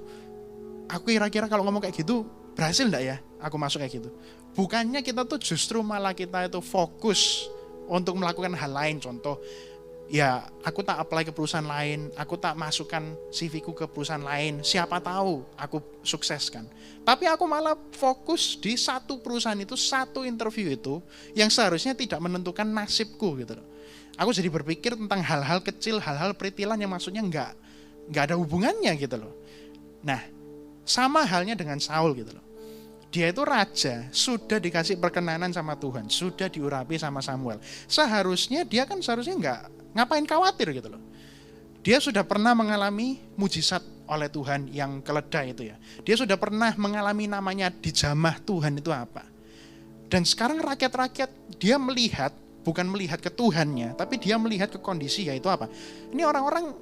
Speaker 1: aku kira-kira kalau ngomong kayak gitu berhasil enggak ya aku masuk kayak gitu. Bukannya kita tuh justru malah kita itu fokus untuk melakukan hal lain. Contoh, ya aku tak apply ke perusahaan lain, aku tak masukkan CV ku ke perusahaan lain, siapa tahu aku sukses kan. Tapi aku malah fokus di satu perusahaan itu, satu interview itu yang seharusnya tidak menentukan nasibku gitu loh. Aku jadi berpikir tentang hal-hal kecil, hal-hal peritilan yang maksudnya nggak ada hubungannya gitu loh. Nah, sama halnya dengan Saul gitu loh. Dia itu raja, sudah dikasih perkenanan sama Tuhan, sudah diurapi sama Samuel. Seharusnya dia kan seharusnya nggak ngapain khawatir gitu loh. Dia sudah pernah mengalami mujizat oleh Tuhan yang keledai itu ya. Dia sudah pernah mengalami namanya dijamah Tuhan itu apa. Dan sekarang rakyat-rakyat dia melihat, bukan melihat ke Tuhannya, tapi dia melihat ke kondisi yaitu apa. Ini orang-orang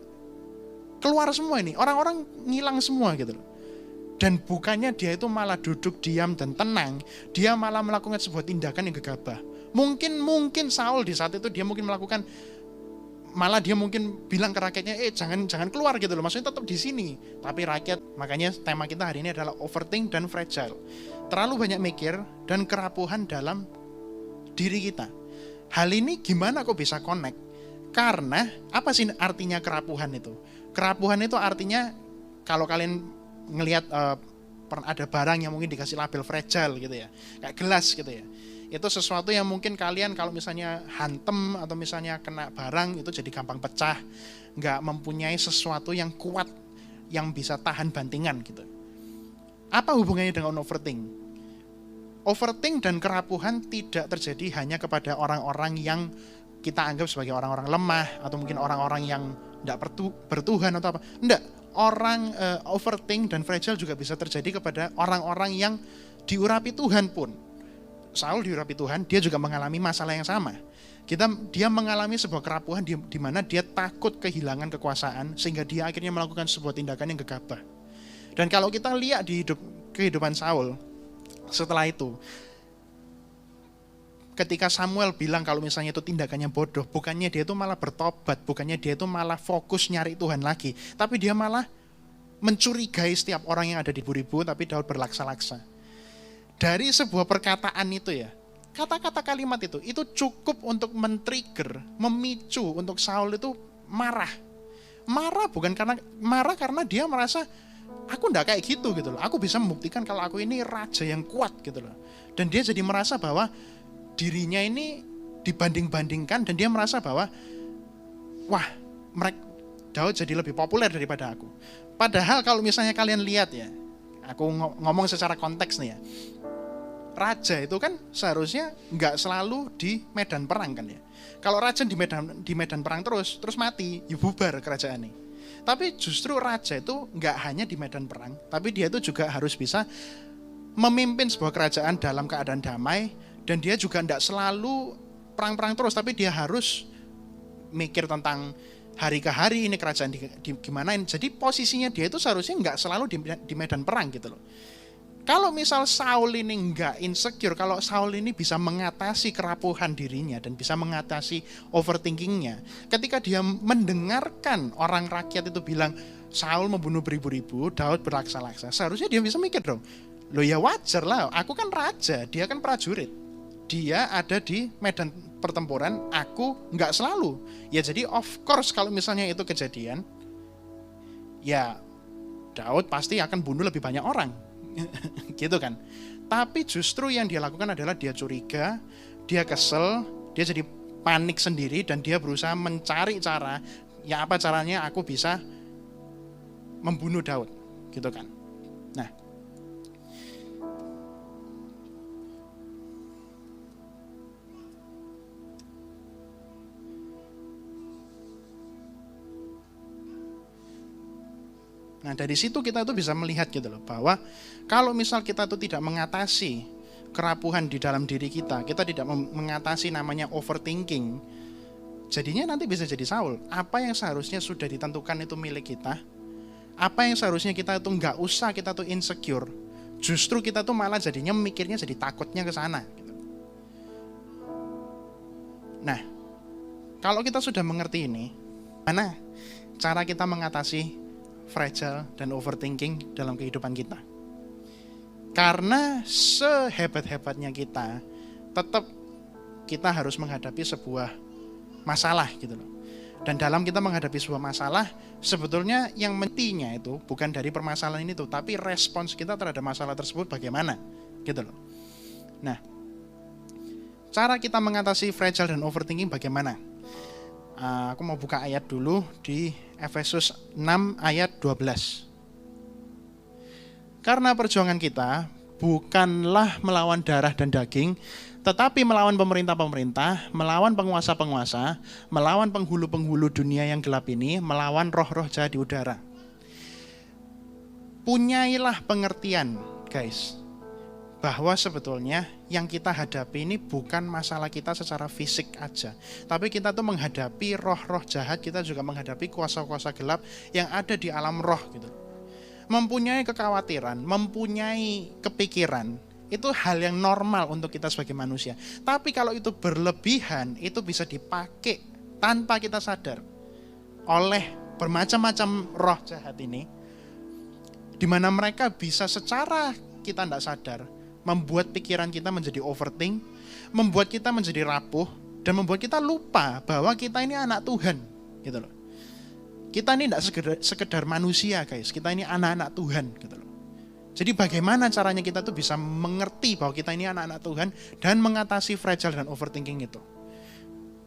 Speaker 1: keluar semua ini, orang-orang ngilang semua gitu loh. Dan bukannya dia itu malah duduk diam dan tenang, dia malah melakukan sebuah tindakan yang gegabah. Mungkin Saul di saat itu dia mungkin melakukan, malah dia mungkin bilang ke rakyatnya, jangan keluar gitu loh, maksudnya tetap di sini. Tapi rakyat, makanya tema kita hari ini adalah overthink dan fragile. Terlalu banyak mikir dan kerapuhan dalam diri kita. Hal ini gimana kok bisa connect? Karena apa sih artinya kerapuhan itu? Kerapuhan itu artinya kalau kalian ngelihat ada barang yang mungkin dikasih label fragile gitu ya, kayak gelas gitu ya, itu sesuatu yang mungkin kalian kalau misalnya hantem atau misalnya kena barang itu jadi gampang pecah, nggak mempunyai sesuatu yang kuat yang bisa tahan bantingan gitu. Apa hubungannya dengan overthink? Overthink dan kerapuhan tidak terjadi hanya kepada orang-orang yang kita anggap sebagai orang-orang lemah atau mungkin orang-orang yang tidak bertuhan atau apa. Enggak, orang overthink dan fragile juga bisa terjadi kepada orang-orang yang diurapi Tuhan pun. Saul diurapi Tuhan, dia juga mengalami masalah yang sama. Dia mengalami sebuah kerapuhan di mana dia takut kehilangan kekuasaan sehingga dia akhirnya melakukan sebuah tindakan yang gegabah. Dan kalau kita lihat di kehidupan Saul setelah itu, ketika Samuel bilang kalau misalnya itu tindakannya bodoh, bukannya dia itu malah bertobat, bukannya dia itu malah fokus nyari Tuhan lagi, tapi dia malah mencurigai setiap orang yang ada di ribu-ribu, tapi Daud berlaksa-laksa. Dari sebuah perkataan itu ya, kata-kata kalimat itu cukup untuk men-trigger, memicu untuk Saul itu marah. Marah karena dia merasa aku enggak kayak gitu loh. Aku bisa membuktikan kalau aku ini raja yang kuat gitu loh. Dan dia jadi merasa bahwa dirinya ini dibanding-bandingkan dan dia merasa bahwa wah, Daud jadi lebih populer daripada aku. Padahal kalau misalnya kalian lihat ya, aku ngomong secara konteks nih ya, raja itu kan seharusnya nggak selalu di medan perang kan ya. Kalau raja di medan perang terus mati, ya bubar kerajaan ini. Tapi justru raja itu nggak hanya di medan perang, tapi dia itu juga harus bisa memimpin sebuah kerajaan dalam keadaan damai. Dan dia juga tidak selalu perang-perang terus, tapi dia harus mikir tentang hari ke hari ini kerajaan gimana. Jadi posisinya dia itu seharusnya nggak selalu di medan perang gitu loh. Kalau misal Saul ini nggak insecure, kalau Saul ini bisa mengatasi kerapuhan dirinya dan bisa mengatasi overthinkingnya, ketika dia mendengarkan orang rakyat itu bilang Saul membunuh beribu-ribu, Daud berlaksa-laksa, seharusnya dia bisa mikir dong, loh ya wajar lah, aku kan raja, dia kan prajurit. Dia ada di medan pertempuran, aku nggak selalu. Ya jadi of course kalau misalnya itu kejadian, ya Daud pasti akan bunuh lebih banyak orang. Gitu kan. Tapi justru yang dia lakukan adalah dia curiga, dia kesel, dia jadi panik sendiri dan dia berusaha mencari cara, ya apa caranya aku bisa membunuh Daud. Gitu kan. Nah dari situ kita tuh bisa melihat gitu loh, bahwa kalau misal kita tuh tidak mengatasi kerapuhan di dalam diri kita tidak mengatasi namanya overthinking, jadinya nanti bisa jadi Saul. Apa yang seharusnya sudah ditentukan itu milik kita, apa yang seharusnya kita tuh nggak usah kita tuh insecure, justru kita tuh malah jadinya mikirnya jadi takutnya ke sana. Gitu. Nah kalau kita sudah mengerti ini, mana cara kita mengatasi fragile dan overthinking dalam kehidupan kita. Karena sehebat-hebatnya kita, tetap kita harus menghadapi sebuah masalah gitu loh. Dan dalam kita menghadapi sebuah masalah, sebetulnya yang mestinya itu bukan dari permasalahan itu, tapi respons kita terhadap masalah tersebut bagaimana gitu loh. Nah, cara kita mengatasi fragile dan overthinking bagaimana? Aku mau buka ayat dulu di Efesus 6 ayat 12. Karena perjuangan kita bukanlah melawan darah dan daging, tetapi melawan pemerintah-pemerintah, melawan penguasa-penguasa, melawan penghulu-penghulu dunia yang gelap ini, melawan roh-roh jahat di udara. Punyailah pengertian, guys, bahwa sebetulnya yang kita hadapi ini bukan masalah kita secara fisik aja, tapi kita tuh menghadapi roh-roh jahat, kita juga menghadapi kuasa-kuasa gelap yang ada di alam roh gitu. Mempunyai kekhawatiran, mempunyai kepikiran, itu hal yang normal untuk kita sebagai manusia. Tapi kalau itu berlebihan, itu bisa dipakai tanpa kita sadar oleh bermacam-macam roh jahat ini, di mana mereka bisa secara kita tidak sadar membuat pikiran kita menjadi overthink, membuat kita menjadi rapuh, dan membuat kita lupa bahwa kita ini anak Tuhan, gitu loh. Kita ini tidak sekedar manusia, guys. Kita ini anak-anak Tuhan, gitu loh. Jadi bagaimana caranya kita tuh bisa mengerti bahwa kita ini anak-anak Tuhan dan mengatasi fragile dan overthinking itu.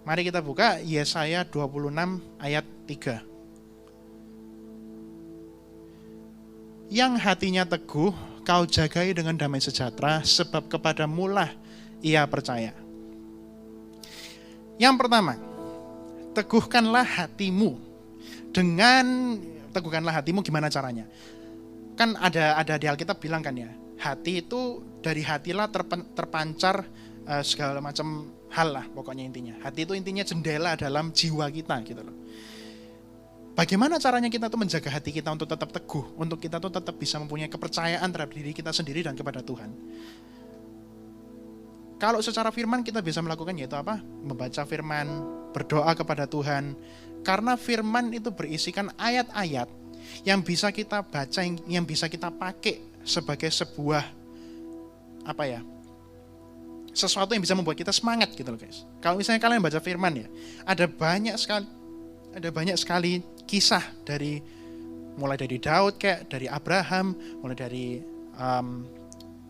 Speaker 1: Mari kita buka Yesaya 26 ayat 3. Yang hatinya teguh, kau jagai dengan damai sejahtera, sebab kepadamulah ia percaya. Yang pertama, teguhkanlah hatimu. Teguhkanlah hatimu, gimana caranya? Kan ada di Alkitab bilang kan ya, hati itu dari hatilah terpancar segala macam hal lah pokoknya intinya. Hati itu intinya jendela dalam jiwa kita gitu loh. Bagaimana caranya kita tuh menjaga hati kita untuk tetap teguh, untuk kita tuh tetap bisa mempunyai kepercayaan terhadap diri kita sendiri dan kepada Tuhan. Kalau secara firman kita bisa melakukan yaitu apa? Membaca firman, berdoa kepada Tuhan. Karena firman itu berisikan ayat-ayat yang bisa kita baca, yang bisa kita pakai sebagai sebuah sesuatu yang bisa membuat kita semangat gitu loh, guys. Kalau misalnya kalian baca firman ya, ada banyak sekali kisah mulai dari Daud, kayak dari Abraham, mulai dari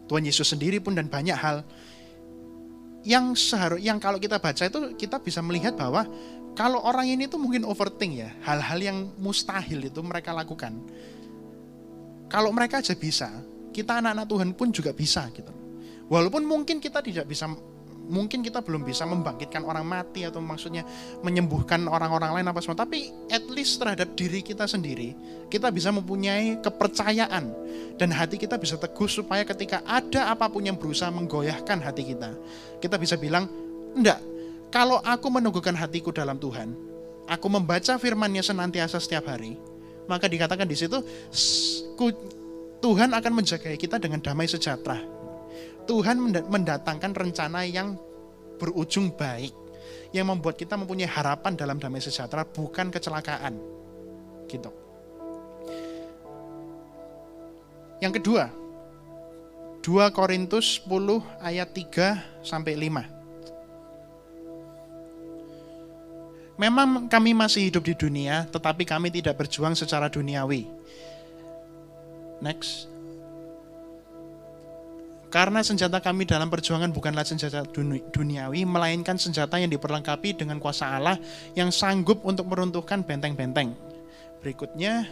Speaker 1: Tuhan Yesus sendiri pun, dan banyak hal yang kalau kita baca itu kita bisa melihat bahwa kalau orang ini tuh mungkin overthink ya, hal-hal yang mustahil itu mereka lakukan. Kalau mereka aja bisa, kita anak-anak Tuhan pun juga bisa gitu. Walaupun mungkin kita belum bisa membangkitkan orang mati atau maksudnya menyembuhkan orang-orang lain apa semua, tapi at least terhadap diri kita sendiri, kita bisa mempunyai kepercayaan dan hati kita bisa teguh supaya ketika ada apapun yang berusaha menggoyahkan hati kita, kita bisa bilang, enggak. Kalau aku meneguhkan hatiku dalam Tuhan, aku membaca firman-Nya senantiasa setiap hari, maka dikatakan di situ Tuhan akan menjaga kita dengan damai sejahtera. Tuhan mendatangkan rencana yang berujung baik, yang membuat kita mempunyai harapan dalam damai sejahtera, bukan kecelakaan. Gitu. Yang kedua, 2 Korintus 10 ayat 3 sampai 5. Memang kami masih hidup di dunia, tetapi kami tidak berjuang secara duniawi. Next. Karena senjata kami dalam perjuangan bukanlah senjata duniawi, melainkan senjata yang diperlengkapi dengan kuasa Allah yang sanggup untuk meruntuhkan benteng-benteng. Berikutnya,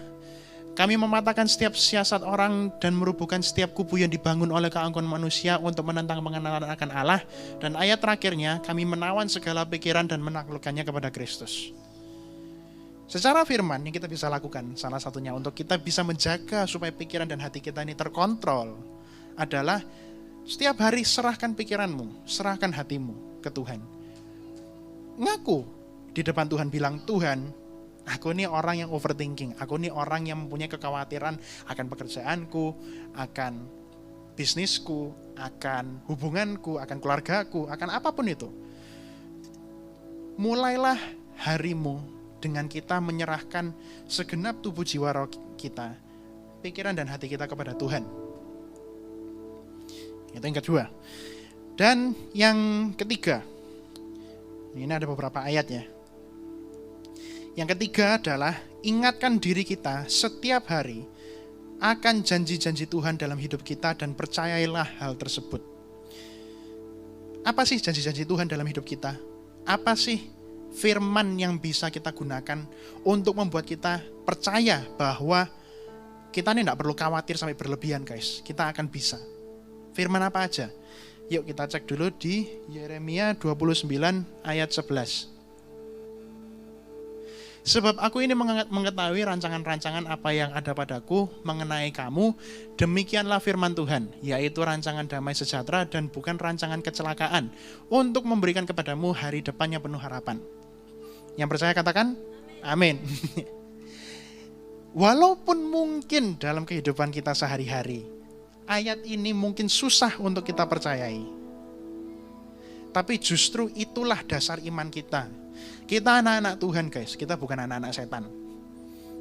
Speaker 1: kami mematahkan setiap siasat orang dan merubuhkan setiap kubu yang dibangun oleh keangkuhan manusia untuk menentang pengenalan akan Allah. Dan ayat terakhirnya, kami menawan segala pikiran dan menaklukkannya kepada Kristus. Secara firman yang kita bisa lakukan, salah satunya untuk kita bisa menjaga supaya pikiran dan hati kita ini terkontrol adalah setiap hari serahkan pikiranmu, serahkan hatimu ke Tuhan. Ngaku di depan Tuhan, bilang, Tuhan, aku ini orang yang overthinking, aku ini orang yang mempunyai kekhawatiran akan pekerjaanku, akan bisnisku, akan hubunganku, akan keluargaku, akan apapun itu. Mulailah harimu dengan kita menyerahkan segenap tubuh jiwa roh kita, pikiran dan hati kita kepada Tuhan. Itu yang kedua. Dan yang ketiga, ini ada beberapa ayat ya. Yang ketiga adalah ingatkan diri kita setiap hari akan janji-janji Tuhan dalam hidup kita dan percayailah hal tersebut. Apa sih janji-janji Tuhan dalam hidup kita? Apa sih firman yang bisa kita gunakan untuk membuat kita percaya bahwa kita ini tidak perlu khawatir sampai berlebihan guys. Kita akan bisa. Firman apa aja? Yuk kita cek dulu di Yeremia 29 ayat 11. Sebab aku ini mengetahui rancangan-rancangan apa yang ada padaku mengenai kamu, demikianlah firman Tuhan, yaitu rancangan damai sejahtera dan bukan rancangan kecelakaan, untuk memberikan kepadamu hari depan yang penuh harapan. Yang percaya katakan, amin. Walaupun mungkin dalam kehidupan kita sehari-hari, ayat ini mungkin susah untuk kita percayai. Tapi justru itulah dasar iman kita. Kita anak-anak Tuhan guys, kita bukan anak-anak setan.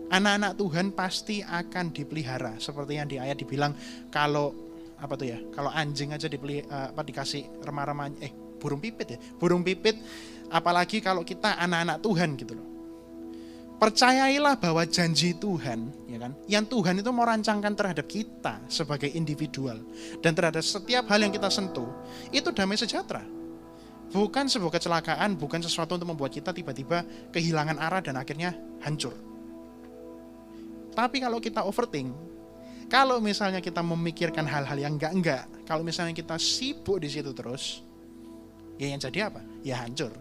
Speaker 1: Anak-anak Tuhan pasti akan dipelihara. Seperti yang di ayat dibilang, kalau anjing aja dikasih remah-remah, burung pipit ya. Burung pipit, apalagi kalau kita anak-anak Tuhan gitu loh. Percayailah bahwa janji Tuhan, ya kan, yang Tuhan itu mau rancangkan terhadap kita sebagai individual dan terhadap setiap hal yang kita sentuh, itu damai sejahtera. Bukan sebuah kecelakaan, bukan sesuatu untuk membuat kita tiba-tiba kehilangan arah dan akhirnya hancur. Tapi kalau kita overthink, kalau misalnya kita memikirkan hal-hal yang enggak, kalau misalnya kita sibuk di situ terus, ya yang jadi apa? Ya hancur.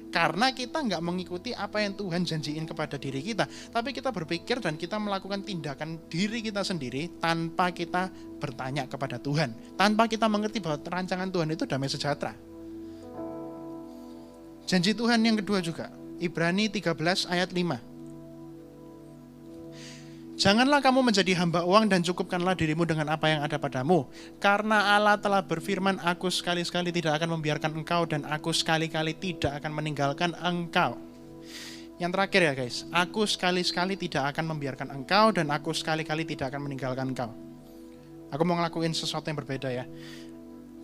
Speaker 1: Karena kita enggak mengikuti apa yang Tuhan janjiin kepada diri kita, tapi kita berpikir dan kita melakukan tindakan diri kita sendiri tanpa kita bertanya kepada Tuhan, tanpa kita mengerti bahwa rancangan Tuhan itu damai sejahtera. Janji Tuhan yang kedua juga, Ibrani 13 ayat 5. Janganlah kamu menjadi hamba uang dan cukupkanlah dirimu dengan apa yang ada padamu. Karena Allah telah berfirman, aku sekali-sekali tidak akan membiarkan engkau dan aku sekali-kali tidak akan meninggalkan engkau. Yang terakhir ya guys, aku sekali-sekali tidak akan membiarkan engkau dan aku sekali-kali tidak akan meninggalkan engkau. Aku mau ngelakuin sesuatu yang berbeda ya.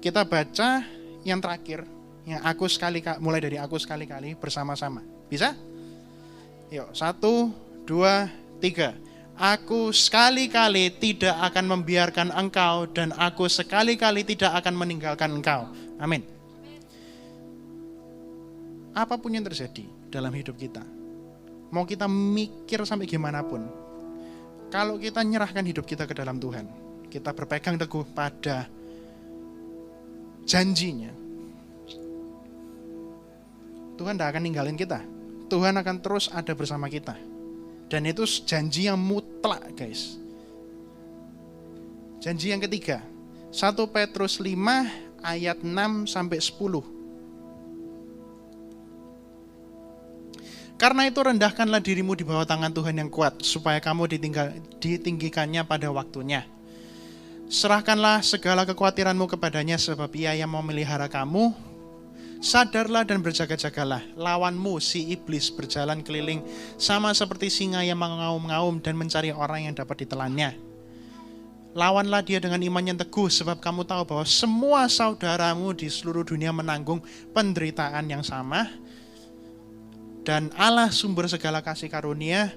Speaker 1: Kita baca yang terakhir, yang aku mulai dari aku sekali-kali bersama-sama. Bisa? Yuk, 1, 2, 3. Aku sekali-kali tidak akan membiarkan engkau dan aku sekali-kali tidak akan meninggalkan engkau. Amin. Apapun yang terjadi dalam hidup kita, mau kita mikir sampai gimana pun, kalau kita nyerahkan hidup kita ke dalam Tuhan, kita berpegang teguh pada janjinya, Tuhan tidak akan ninggalin kita. Tuhan akan terus ada bersama kita. Dan itu janji yang mutlak guys. Janji yang ketiga, 1 Petrus 5 ayat 6 sampai 10. Karena itu rendahkanlah dirimu di bawah tangan Tuhan yang kuat, supaya kamu ditinggikannya pada waktunya. Serahkanlah segala kekhawatiranmu kepadanya, sebab Ia yang memelihara kamu. Sadarlah dan berjaga-jagalah, lawanmu si iblis berjalan keliling sama seperti singa yang mengaum-ngaum dan mencari orang yang dapat ditelannya. Lawanlah dia dengan iman yang teguh, sebab kamu tahu bahwa semua saudaramu di seluruh dunia menanggung penderitaan yang sama. Dan Allah sumber segala kasih karunia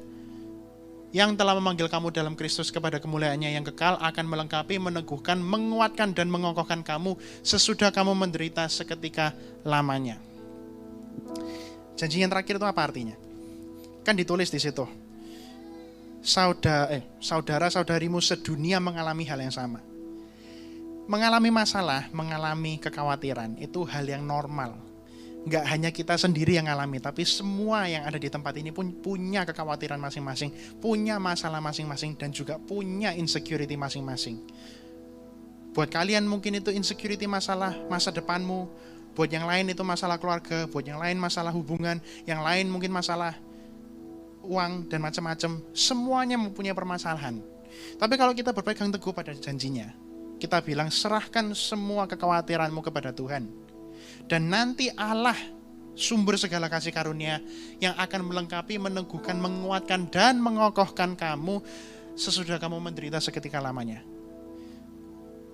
Speaker 1: yang telah memanggil kamu dalam Kristus kepada kemuliaannya yang kekal akan melengkapi, meneguhkan, menguatkan dan mengokohkan kamu sesudah kamu menderita seketika lamanya. Janji yang terakhir itu apa artinya? Kan ditulis di situ. Saudara-saudarimu sedunia mengalami hal yang sama. Mengalami masalah, mengalami kekhawatiran itu hal yang normal. Enggak hanya kita sendiri yang alami, tapi semua yang ada di tempat ini pun punya kekhawatiran masing-masing, punya masalah masing-masing, dan juga punya insecurity masing-masing. Buat kalian mungkin itu insecurity masalah masa depanmu, buat yang lain itu masalah keluarga, buat yang lain masalah hubungan, yang lain mungkin masalah uang dan macam-macam. Semuanya mempunyai permasalahan. Tapi kalau kita berpegang teguh pada janjinya, kita bilang serahkan semua kekhawatiranmu kepada Tuhan. Dan nanti Allah sumber segala kasih karunia yang akan melengkapi, meneguhkan, menguatkan, dan mengokohkan kamu sesudah kamu menderita seketika lamanya.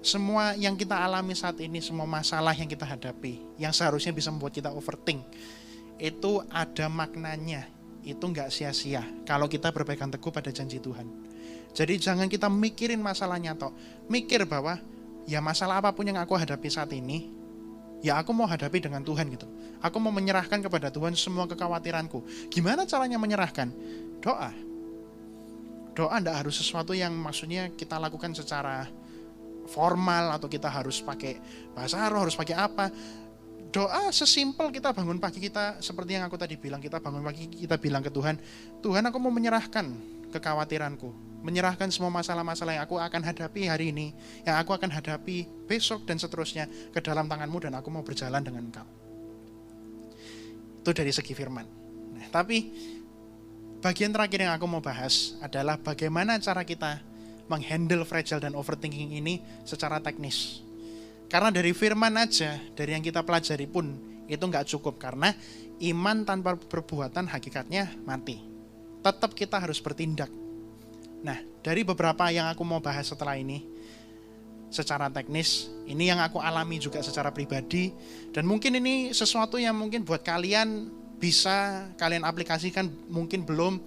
Speaker 1: Semua yang kita alami saat ini, semua masalah yang kita hadapi, yang seharusnya bisa membuat kita overthink, itu ada maknanya. Itu nggak sia-sia kalau kita berpegang teguh pada janji Tuhan. Jadi jangan kita mikirin masalahnya toh. Mikir bahwa ya masalah apapun yang aku hadapi saat ini, ya aku mau hadapi dengan Tuhan gitu. Aku mau menyerahkan kepada Tuhan semua kekhawatiranku. Gimana caranya menyerahkan? Doa. Doa tidak harus sesuatu yang maksudnya kita lakukan secara formal atau kita harus pakai bahasa roh, harus pakai apa. Doa sesimpel kita bangun pagi, kita seperti yang aku tadi bilang, kita bangun pagi kita bilang ke Tuhan, Tuhan aku mau menyerahkan kekhawatiranku, menyerahkan semua masalah-masalah yang aku akan hadapi hari ini, yang aku akan hadapi besok dan seterusnya ke dalam tangan-Mu, dan aku mau berjalan dengan Engkau. Itu dari segi firman. Nah, tapi bagian terakhir yang aku mau bahas adalah bagaimana cara kita menghandle fragile dan overthinking ini secara teknis. Karena dari firman aja, dari yang kita pelajari pun itu nggak cukup, karena iman tanpa perbuatan hakikatnya mati. Tetap kita harus bertindak. Nah, dari beberapa yang aku mau bahas setelah ini secara teknis, ini yang aku alami juga secara pribadi, dan mungkin ini sesuatu yang mungkin buat kalian bisa kalian aplikasikan, mungkin belum.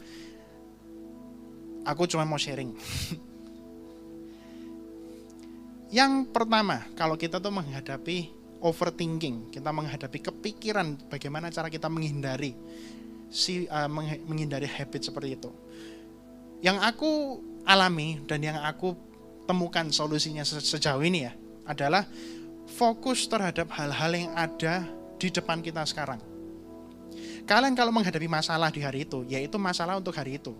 Speaker 1: Aku cuma mau sharing. Yang pertama, kalau kita tuh menghadapi overthinking, kita menghadapi kepikiran, bagaimana cara kita menghindari menghindari habit seperti itu. Yang aku alami dan yang aku temukan solusinya sejauh ini ya, adalah fokus terhadap hal-hal yang ada di depan kita sekarang. Kalian kalau menghadapi masalah di hari itu, yaitu masalah untuk hari itu.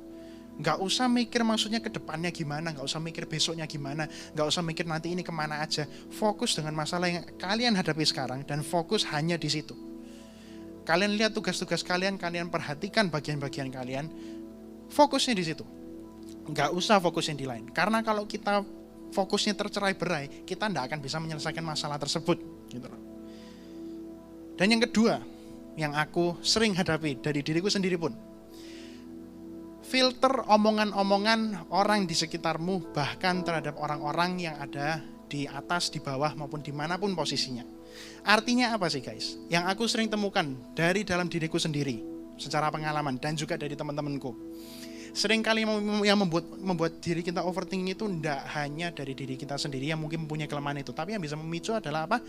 Speaker 1: Nggak usah mikir maksudnya ke depannya gimana, nggak usah mikir besoknya gimana, nggak usah mikir nanti ini kemana aja. Fokus dengan masalah yang kalian hadapi sekarang dan fokus hanya di situ. Kalian lihat tugas-tugas kalian, kalian perhatikan bagian-bagian kalian, fokusnya di situ. Nggak usah fokusnya di lain. Karena kalau kita fokusnya tercerai-berai, kita nggak akan bisa menyelesaikan masalah tersebut. Gitu. Dan yang kedua, yang aku sering hadapi dari diriku sendiri pun, filter omongan-omongan orang di sekitarmu, bahkan terhadap orang-orang yang ada di atas, di bawah, maupun dimanapun posisinya. Artinya apa sih guys? Yang aku sering temukan dari dalam diriku sendiri, secara pengalaman, dan juga dari teman-temanku. Seringkali yang membuat diri kita overthinking itu tidak hanya dari diri kita sendiri yang mungkin mempunyai kelemahan itu, tapi yang bisa memicu adalah apa?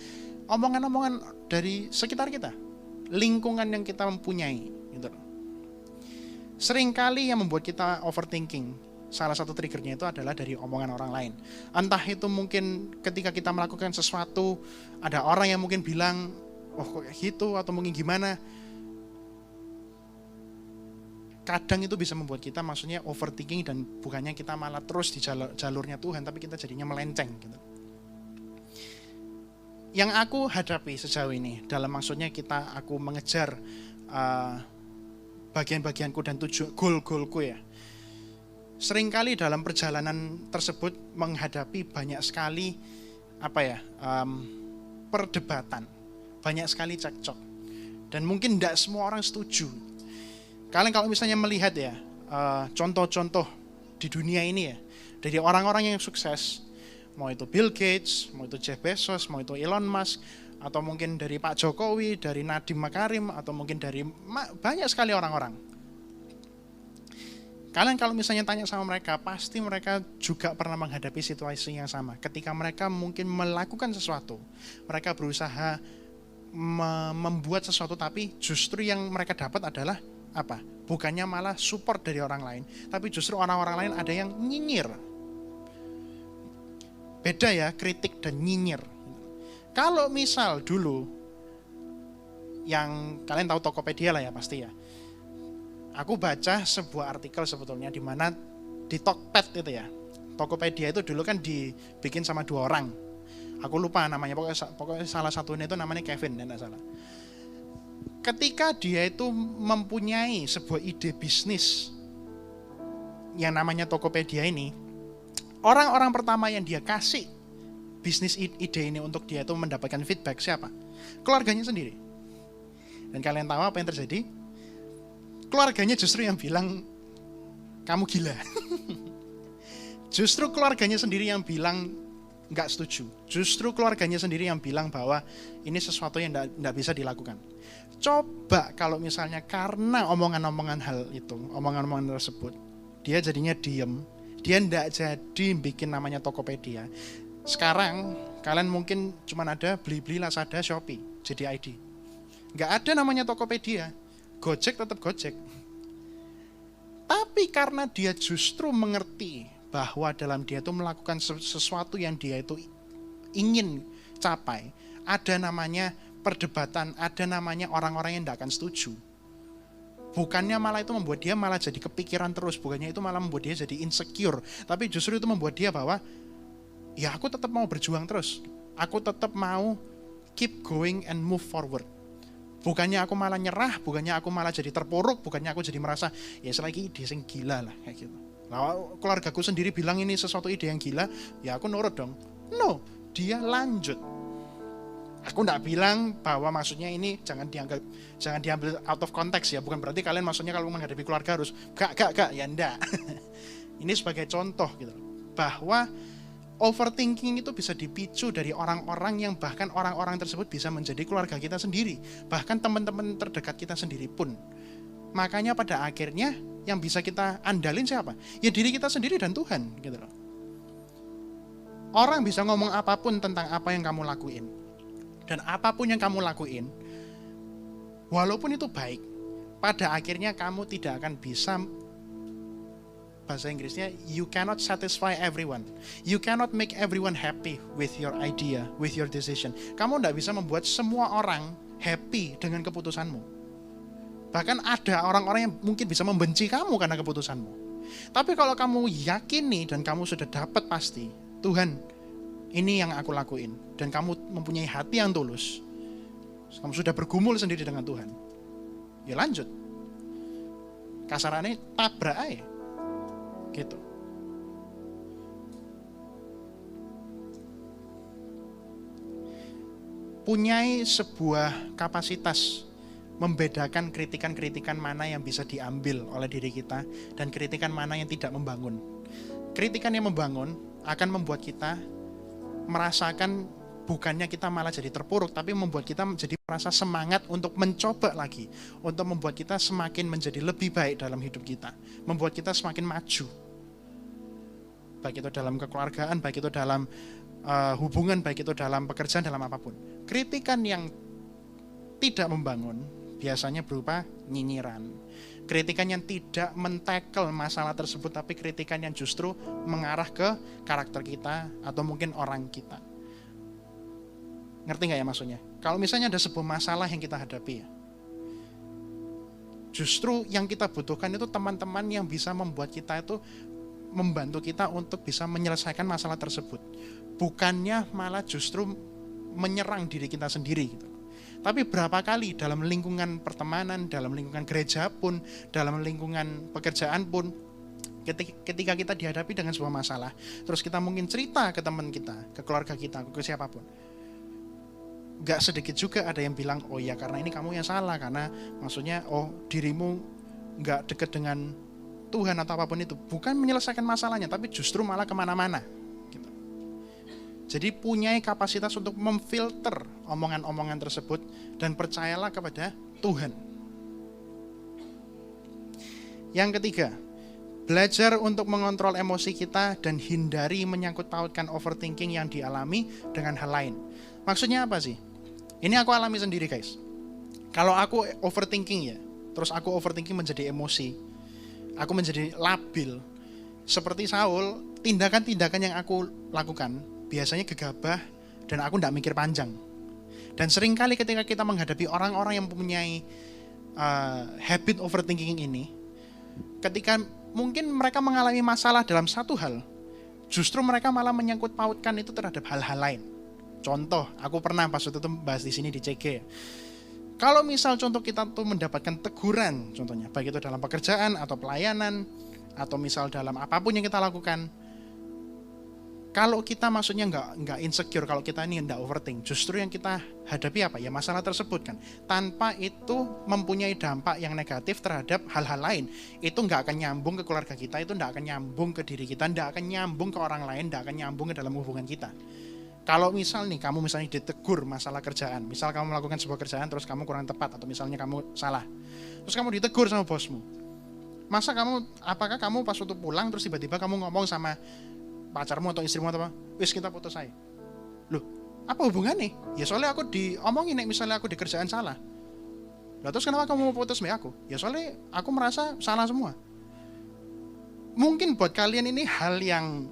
Speaker 1: Omongan-omongan dari sekitar kita, lingkungan yang kita mempunyai, gitu. Seringkali yang membuat kita overthinking, salah satu triggernya itu adalah dari omongan orang lain. Entah itu mungkin ketika kita melakukan sesuatu, ada orang yang mungkin bilang, oh kok kayak gitu, atau mungkin gimana. Kadang itu bisa membuat kita maksudnya overthinking, dan bukannya kita malah terus di jalurnya Tuhan, tapi kita jadinya melenceng gitu. Yang aku hadapi sejauh ini, dalam maksudnya aku mengejar bagian-bagianku dan goal-goalku ya. Seringkali dalam perjalanan tersebut menghadapi banyak sekali perdebatan, banyak sekali cekcok, dan mungkin tidak semua orang setuju. Kalian kalau misalnya melihat ya contoh-contoh di dunia ini ya, dari orang-orang yang sukses, mau itu Bill Gates, mau itu Jeff Bezos, mau itu Elon Musk, atau mungkin dari Pak Jokowi, dari Nadiem Makarim, atau mungkin dari banyak sekali orang-orang. Kalian kalau misalnya tanya sama mereka, pasti mereka juga pernah menghadapi situasi yang sama. Ketika mereka mungkin melakukan sesuatu, mereka berusaha membuat sesuatu, tapi justru yang mereka dapat adalah apa? Bukannya malah support dari orang lain, tapi justru orang-orang lain ada yang nyinyir. Beda ya, kritik dan nyinyir. Kalau misal dulu, yang kalian tahu Tokopedia lah ya pasti ya. Aku baca sebuah artikel sebetulnya di mana di Tokped itu ya. Tokopedia itu dulu kan dibikin sama 2 orang. Aku lupa namanya, pokoknya salah satunya itu namanya Kevin, dan tidak salah. Ketika dia itu mempunyai sebuah ide bisnis yang namanya Tokopedia ini, orang-orang pertama yang dia kasih bisnis ide ini untuk dia itu mendapatkan feedback siapa? Keluarganya sendiri. Dan kalian tahu apa yang terjadi? Keluarganya justru yang bilang, kamu gila. Justru keluarganya sendiri yang bilang nggak setuju. Justru keluarganya sendiri yang bilang bahwa ini sesuatu yang nggak bisa dilakukan. Coba kalau misalnya karena omongan-omongan hal itu, omongan-omongan tersebut, dia jadinya diem, dia nggak jadi bikin namanya Tokopedia. Sekarang kalian mungkin cuma ada beli-beli Lazada, Shopee, JDID. Nggak ada namanya Tokopedia. Gojek tetap Gojek. Tapi karena dia justru mengerti bahwa dalam dia itu melakukan sesuatu yang dia itu ingin capai, ada namanya perdebatan, ada namanya orang-orang yang tidak akan setuju. Bukannya malah itu membuat dia malah jadi kepikiran terus, bukannya itu malah membuat dia jadi insecure, tapi justru itu membuat dia bahwa ya aku tetap mau berjuang terus, aku tetap mau keep going and move forward. Bukannya aku malah nyerah, bukannya aku malah jadi terpuruk, bukannya aku jadi merasa ya selagi ide yang gila lah kayak gitu. Nah, keluargaku sendiri bilang ini sesuatu ide yang gila, ya aku nurut dong. No, dia lanjut. Aku enggak bilang bahwa maksudnya ini jangan diambil out of context ya, bukan berarti kalian maksudnya kalau menghadapi keluarga harus gak ya enggak. Ini sebagai contoh gitu. Bahwa overthinking itu bisa dipicu dari orang-orang yang bahkan orang-orang tersebut bisa menjadi keluarga kita sendiri, bahkan teman-teman terdekat kita sendiri pun. Makanya pada akhirnya yang bisa kita andalin siapa? Ya diri kita sendiri dan Tuhan gitu loh. Orang bisa ngomong apapun tentang apa yang kamu lakuin, dan apapun yang kamu lakuin, walaupun itu baik, pada akhirnya kamu tidak akan bisa, bahasa Inggrisnya, you cannot satisfy everyone. You cannot make everyone happy with your idea, with your decision. Kamu tidak bisa membuat semua orang happy dengan keputusanmu. Bahkan ada orang-orang yang mungkin bisa membenci kamu karena keputusanmu. Tapi kalau kamu yakini dan kamu sudah dapat pasti, Tuhan, ini yang aku lakuin, dan kamu mempunyai hati yang tulus, kamu sudah bergumul sendiri dengan Tuhan, ya lanjut. Kasarannya tabrak aja. Gitu. Punyai sebuah kapasitas membedakan kritikan-kritikan mana yang bisa diambil oleh diri kita dan kritikan mana yang tidak membangun. Kritikan yang membangun akan membuat kita merasakan bukannya kita malah jadi terpuruk, tapi membuat kita menjadi merasa semangat untuk mencoba lagi, untuk membuat kita semakin menjadi lebih baik dalam hidup kita, membuat kita semakin maju, baik itu dalam kekeluargaan, baik itu dalam hubungan, baik itu dalam pekerjaan, dalam apapun. Kritikan yang tidak membangun biasanya berupa nyinyiran, kritikan yang tidak men-tackle masalah tersebut, tapi kritikan yang justru mengarah ke karakter kita atau mungkin orang kita. Ngerti nggak ya maksudnya? Kalau misalnya ada sebuah masalah yang kita hadapi ya, justru yang kita butuhkan itu teman-teman yang bisa membuat kita itu, membantu kita untuk bisa menyelesaikan masalah tersebut. Bukannya malah justru menyerang diri kita sendiri gitu. Tapi berapa kali dalam lingkungan pertemanan, dalam lingkungan gereja pun, dalam lingkungan pekerjaan pun, ketika kita dihadapi dengan sebuah masalah, terus kita mungkin cerita ke teman kita, ke keluarga kita, ke siapapun, gak sedikit juga ada yang bilang, oh ya karena ini kamu yang salah, karena maksudnya dirimu gak dekat dengan Tuhan atau apapun itu. Bukan menyelesaikan masalahnya, tapi justru malah kemana-mana gitu. Jadi punyai kapasitas untuk memfilter omongan-omongan tersebut dan percayalah kepada Tuhan. Yang ketiga, belajar untuk mengontrol emosi kita dan hindari menyangkut pautkan overthinking yang dialami dengan hal lain. Maksudnya apa sih? Ini aku alami sendiri guys. Kalau aku overthinking ya, terus aku overthinking menjadi emosi, aku menjadi labil. Seperti Saul, tindakan-tindakan yang aku lakukan biasanya gegabah dan aku tidak mikir panjang. Dan seringkali ketika kita menghadapi orang-orang yang mempunyai habit overthinking ini, ketika mungkin mereka mengalami masalah dalam satu hal, justru mereka malah menyangkut pautkan itu terhadap hal-hal lain. Contoh, aku pernah pas waktu itu bahas di sini di CG. Kalau misal contoh kita tuh mendapatkan teguran, contohnya baik itu dalam pekerjaan atau pelayanan atau misal dalam apapun yang kita lakukan, Kalau kita maksudnya nggak insecure, kalau kita ini nggak overthink, justru yang kita hadapi apa ya, masalah tersebut kan, tanpa itu mempunyai dampak yang negatif terhadap hal-hal lain. Itu nggak akan nyambung ke keluarga kita, itu nggak akan nyambung ke diri kita, nggak akan nyambung ke orang lain, nggak akan nyambung ke dalam hubungan kita. Kalau misal nih kamu misalnya ditegur masalah kerjaan, misal kamu melakukan sebuah kerjaan terus kamu kurang tepat, atau misalnya kamu salah, terus kamu ditegur sama bosmu, apakah kamu pas waktu pulang terus tiba-tiba kamu ngomong sama pacarmu atau istrimu atau apa, wis kita putus aja. Loh, apa hubungannya? Ya soalnya aku diomongin nih, misalnya aku di kerjaan salah. Lah terus kenapa kamu mau putus sama aku? Ya soalnya aku merasa salah semua. Mungkin buat kalian ini hal yang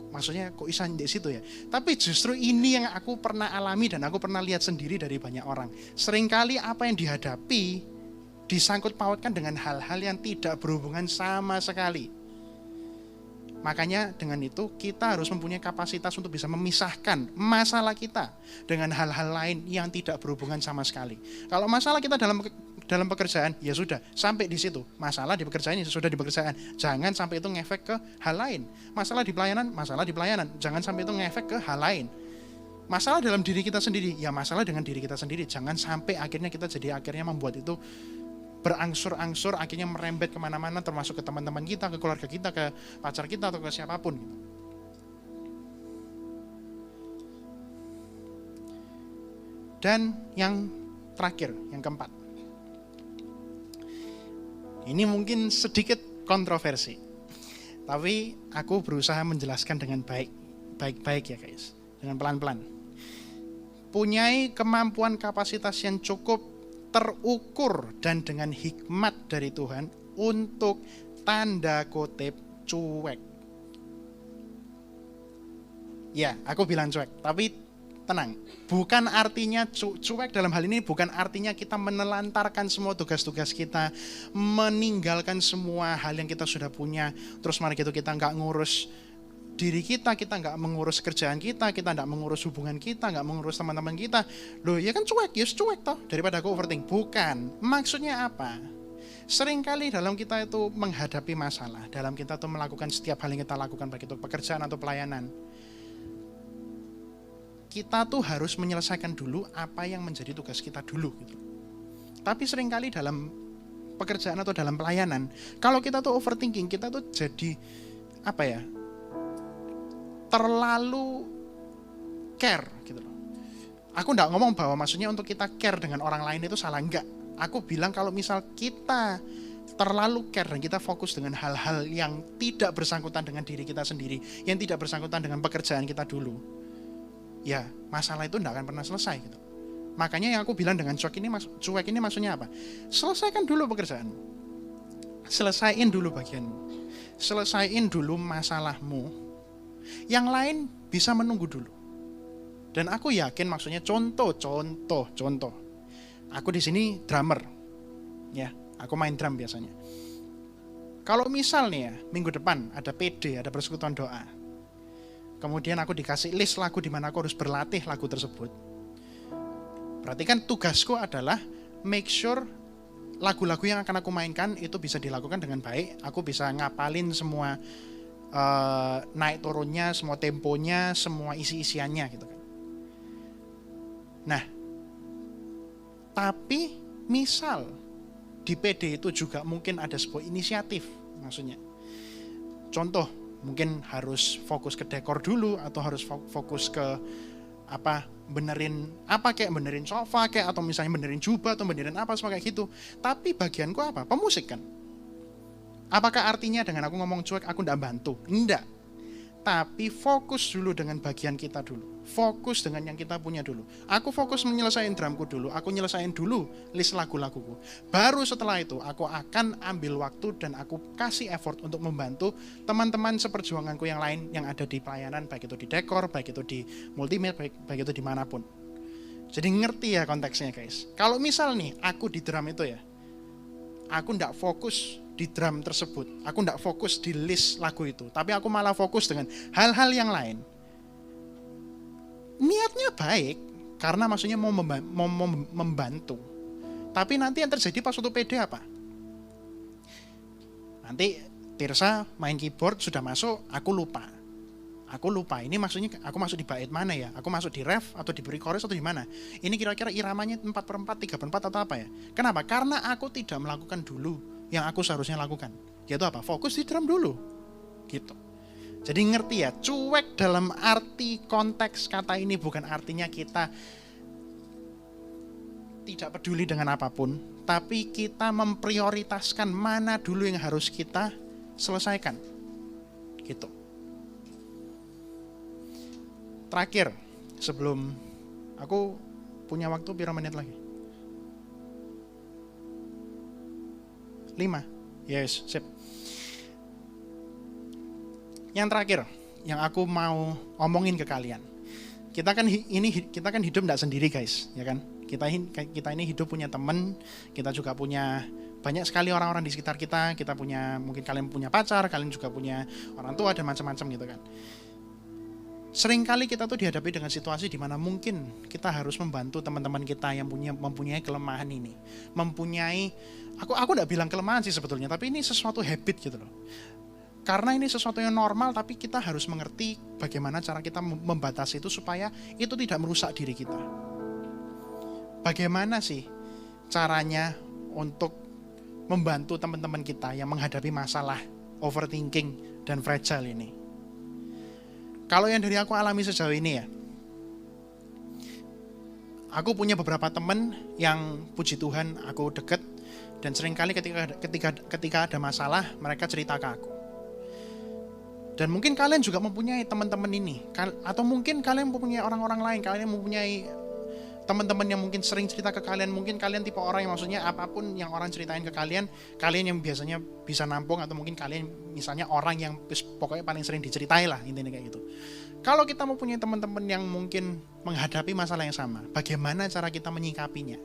Speaker 1: maksudnya kok bisa di situ ya. Tapi justru ini yang aku pernah alami dan aku pernah lihat sendiri dari banyak orang. Seringkali apa yang dihadapi disangkut pautkan dengan hal-hal yang tidak berhubungan sama sekali. Makanya dengan itu kita harus mempunyai kapasitas untuk bisa memisahkan masalah kita dengan hal-hal lain yang tidak berhubungan sama sekali. Kalau masalah kita dalam pekerjaan, ya sudah, sampai di situ. Masalah di pekerjaan, ya sudah di pekerjaan. Jangan sampai itu ngefek ke hal lain. Masalah di pelayanan, jangan sampai itu ngefek ke hal lain. Masalah dalam diri kita sendiri, ya masalah dengan diri kita sendiri. Jangan sampai akhirnya kita akhirnya membuat itu berangsur-angsur, akhirnya merembet kemana-mana, termasuk ke teman-teman kita, ke keluarga kita, ke pacar kita, atau ke siapapun gitu. Dan yang terakhir, yang keempat, ini mungkin sedikit kontroversi, tapi aku berusaha menjelaskan dengan baik-baik ya guys, dengan pelan-pelan. Punyai kemampuan kapasitas yang cukup terukur dan dengan hikmat dari Tuhan untuk tanda kutip cuek. Ya, aku bilang cuek, tapi tenang, bukan artinya cuek dalam hal ini bukan artinya kita menelantarkan semua tugas-tugas kita, meninggalkan semua hal yang kita sudah punya, terus mari gitu kita nggak ngurus diri kita nggak mengurus kerjaan kita nggak mengurus hubungan kita, nggak mengurus teman-teman kita. Loh ya kan cuek, ya cuek toh, daripada aku overthink. Bukan, maksudnya apa? Seringkali dalam kita itu menghadapi masalah, dalam kita itu melakukan setiap hal yang kita lakukan, baik itu pekerjaan atau pelayanan, kita tuh harus menyelesaikan dulu apa yang menjadi tugas kita dulu gitu. Tapi seringkali dalam pekerjaan atau dalam pelayanan, kalau kita tuh overthinking, kita tuh jadi apa ya, terlalu care gitu loh. Aku enggak ngomong bahwa maksudnya untuk kita care dengan orang lain itu salah, enggak. Aku bilang kalau misal kita terlalu care dan kita fokus dengan hal-hal yang tidak bersangkutan dengan diri kita sendiri, yang tidak bersangkutan dengan pekerjaan kita dulu, ya masalah itu enggak akan pernah selesai gitu. Makanya yang aku bilang dengan cuek ini maksudnya apa? Selesaikan dulu pekerjaanmu, selesaiin dulu bagianmu, selesaiin dulu masalahmu. Yang lain bisa menunggu dulu. Dan aku yakin maksudnya contoh. Aku di sini drummer. Ya, aku main drum biasanya. Kalau misal nih ya, minggu depan ada PD, ada persekutuan doa. Kemudian aku dikasih list lagu di mana aku harus berlatih lagu tersebut. Berarti kan tugasku adalah make sure lagu-lagu yang akan aku mainkan itu bisa dilakukan dengan baik. Aku bisa ngapalin semua naik turunnya, semua temponya, semua isi-isiannya gitu kan. Nah, tapi misal di PD itu juga mungkin ada sebuah inisiatif, maksudnya contoh mungkin harus fokus ke dekor dulu, atau harus fokus ke benerin sofa kayak, atau misalnya benerin jubah, atau benerin apa semua kayak gitu. Tapi bagianku apa? Pemusik kan. Apakah artinya dengan aku ngomong cuek aku enggak bantu? Enggak. Tapi fokus dulu dengan bagian kita dulu. Fokus dengan yang kita punya dulu. Aku fokus menyelesaikan drumku dulu. Aku nyelesain dulu list lagu-laguku. Baru setelah itu aku akan ambil waktu dan aku kasih effort untuk membantu teman-teman seperjuanganku yang lain yang ada di pelayanan, baik itu di dekor, baik itu di multimedia, baik itu dimanapun. Jadi ngerti ya konteksnya guys. Kalau misal nih aku di drum itu ya, aku enggak fokus di drum tersebut, aku enggak fokus di list lagu itu, tapi aku malah fokus dengan hal-hal yang lain. Niatnya baik, karena maksudnya mau membantu. Tapi nanti yang terjadi pas waktu PD apa? Nanti Tirsa main keyboard sudah masuk, aku lupa. Aku lupa, ini maksudnya aku masuk di bait mana ya? Aku masuk di ref atau di pre-chorus atau di mana? Ini kira-kira iramanya 4/4, 3/4 atau apa ya? Kenapa? Karena aku tidak melakukan dulu yang aku seharusnya lakukan. Yaitu apa? Fokus di drum dulu. Gitu. Jadi ngerti ya, cuek dalam arti konteks kata ini bukan artinya kita tidak peduli dengan apapun, tapi kita memprioritaskan mana dulu yang harus kita selesaikan. Gitu. Terakhir, sebelum aku punya waktu berapa menit lagi? 5. Yes, sip. Yang terakhir, yang aku mau omongin ke kalian. Kita kan hidup tidak sendiri, guys, ya kan? Kita ini hidup punya teman, kita juga punya banyak sekali orang-orang di sekitar kita. Kita punya, mungkin kalian punya pacar, kalian juga punya orang tua dan macam-macam gitu kan. Seringkali kita tuh dihadapi dengan situasi di mana mungkin kita harus membantu teman-teman kita yang mempunyai kelemahan ini. Aku enggak bilang kelemahan sih sebetulnya, tapi ini sesuatu habit gitu loh. Karena ini sesuatu yang normal, tapi kita harus mengerti bagaimana cara kita membatasi itu supaya itu tidak merusak diri kita. Bagaimana sih caranya untuk membantu teman-teman kita yang menghadapi masalah overthinking dan fragile ini? Kalau yang dari aku alami sejauh ini ya, aku punya beberapa teman yang puji Tuhan aku deket, dan seringkali ketika ada masalah mereka cerita ke aku. Dan mungkin kalian juga mempunyai teman-teman ini, atau mungkin kalian mempunyai orang-orang lain, kalian mempunyai teman-teman yang mungkin sering cerita ke kalian. Mungkin kalian tipe orang yang maksudnya apapun yang orang ceritain ke kalian yang biasanya bisa nampung, atau mungkin kalian misalnya orang yang pokoknya paling sering diceritai lah, intinya kayak gitu. Kalau kita mempunyai teman-teman yang mungkin menghadapi masalah yang sama, bagaimana cara kita menyikapinya?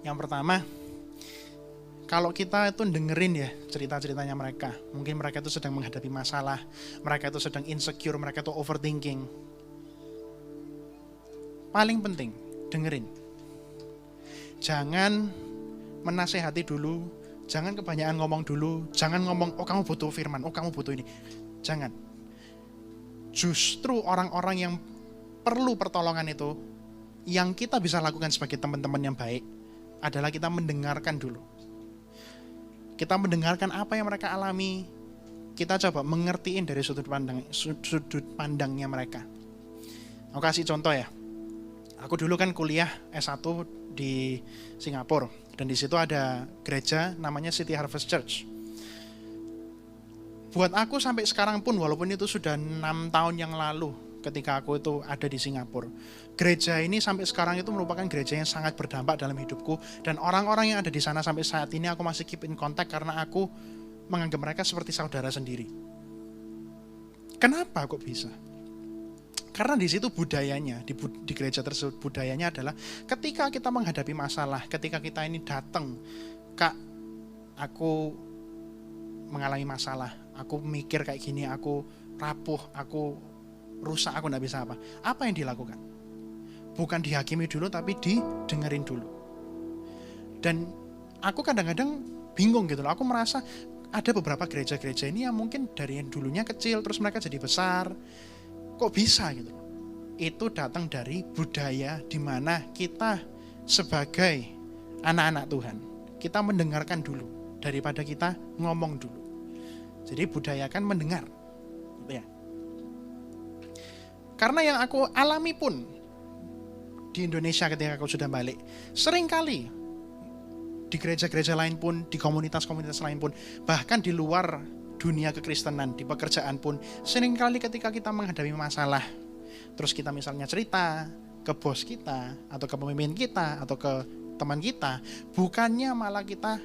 Speaker 1: Yang pertama, kalau kita itu dengerin ya cerita-ceritanya mereka, mungkin mereka itu sedang menghadapi masalah, mereka itu sedang insecure, mereka itu overthinking. Paling penting, dengerin. Jangan menasehati dulu, jangan kebanyakan ngomong dulu, jangan ngomong, oh kamu butuh firman, oh kamu butuh ini. Jangan. Justru orang-orang yang perlu pertolongan itu, yang kita bisa lakukan sebagai teman-teman yang baik, adalah kita mendengarkan dulu. Kita mendengarkan apa yang mereka alami, kita coba mengertiin dari sudut pandangnya mereka. Aku kasih contoh ya. Aku dulu kan kuliah S1 di Singapura, dan di situ ada gereja namanya City Harvest Church. Buat aku sampai sekarang pun, walaupun itu sudah 6 tahun yang lalu ketika aku itu ada di Singapura, gereja ini sampai sekarang itu merupakan gereja yang sangat berdampak dalam hidupku, dan orang-orang yang ada di sana sampai saat ini aku masih keep in contact karena aku menganggap mereka seperti saudara sendiri. Kenapa kok bisa? Karena di situ budayanya, di gereja tersebut budayanya adalah ketika kita menghadapi masalah, ketika kita ini datang, Kak, aku mengalami masalah, aku mikir kayak gini, aku rapuh, aku rusak, aku gak bisa apa. Apa yang dilakukan? Bukan dihakimi dulu, tapi didengerin dulu. Dan aku kadang-kadang bingung gitu loh, aku merasa ada beberapa gereja-gereja ini yang mungkin dari yang dulunya kecil, terus mereka jadi besar. Kok bisa gitu? Itu datang dari budaya di mana kita sebagai anak-anak Tuhan, kita mendengarkan dulu daripada kita ngomong dulu. Jadi budayakan mendengar, gitu ya. Karena yang aku alami pun di Indonesia ketika aku sudah balik, seringkali di gereja-gereja lain pun, di komunitas-komunitas lain pun, bahkan di luar dunia kekristenan, di pekerjaan pun, seringkali ketika kita menghadapi masalah, terus kita misalnya cerita ke bos kita, atau ke pemimpin kita, atau ke teman kita, bukannya malah kita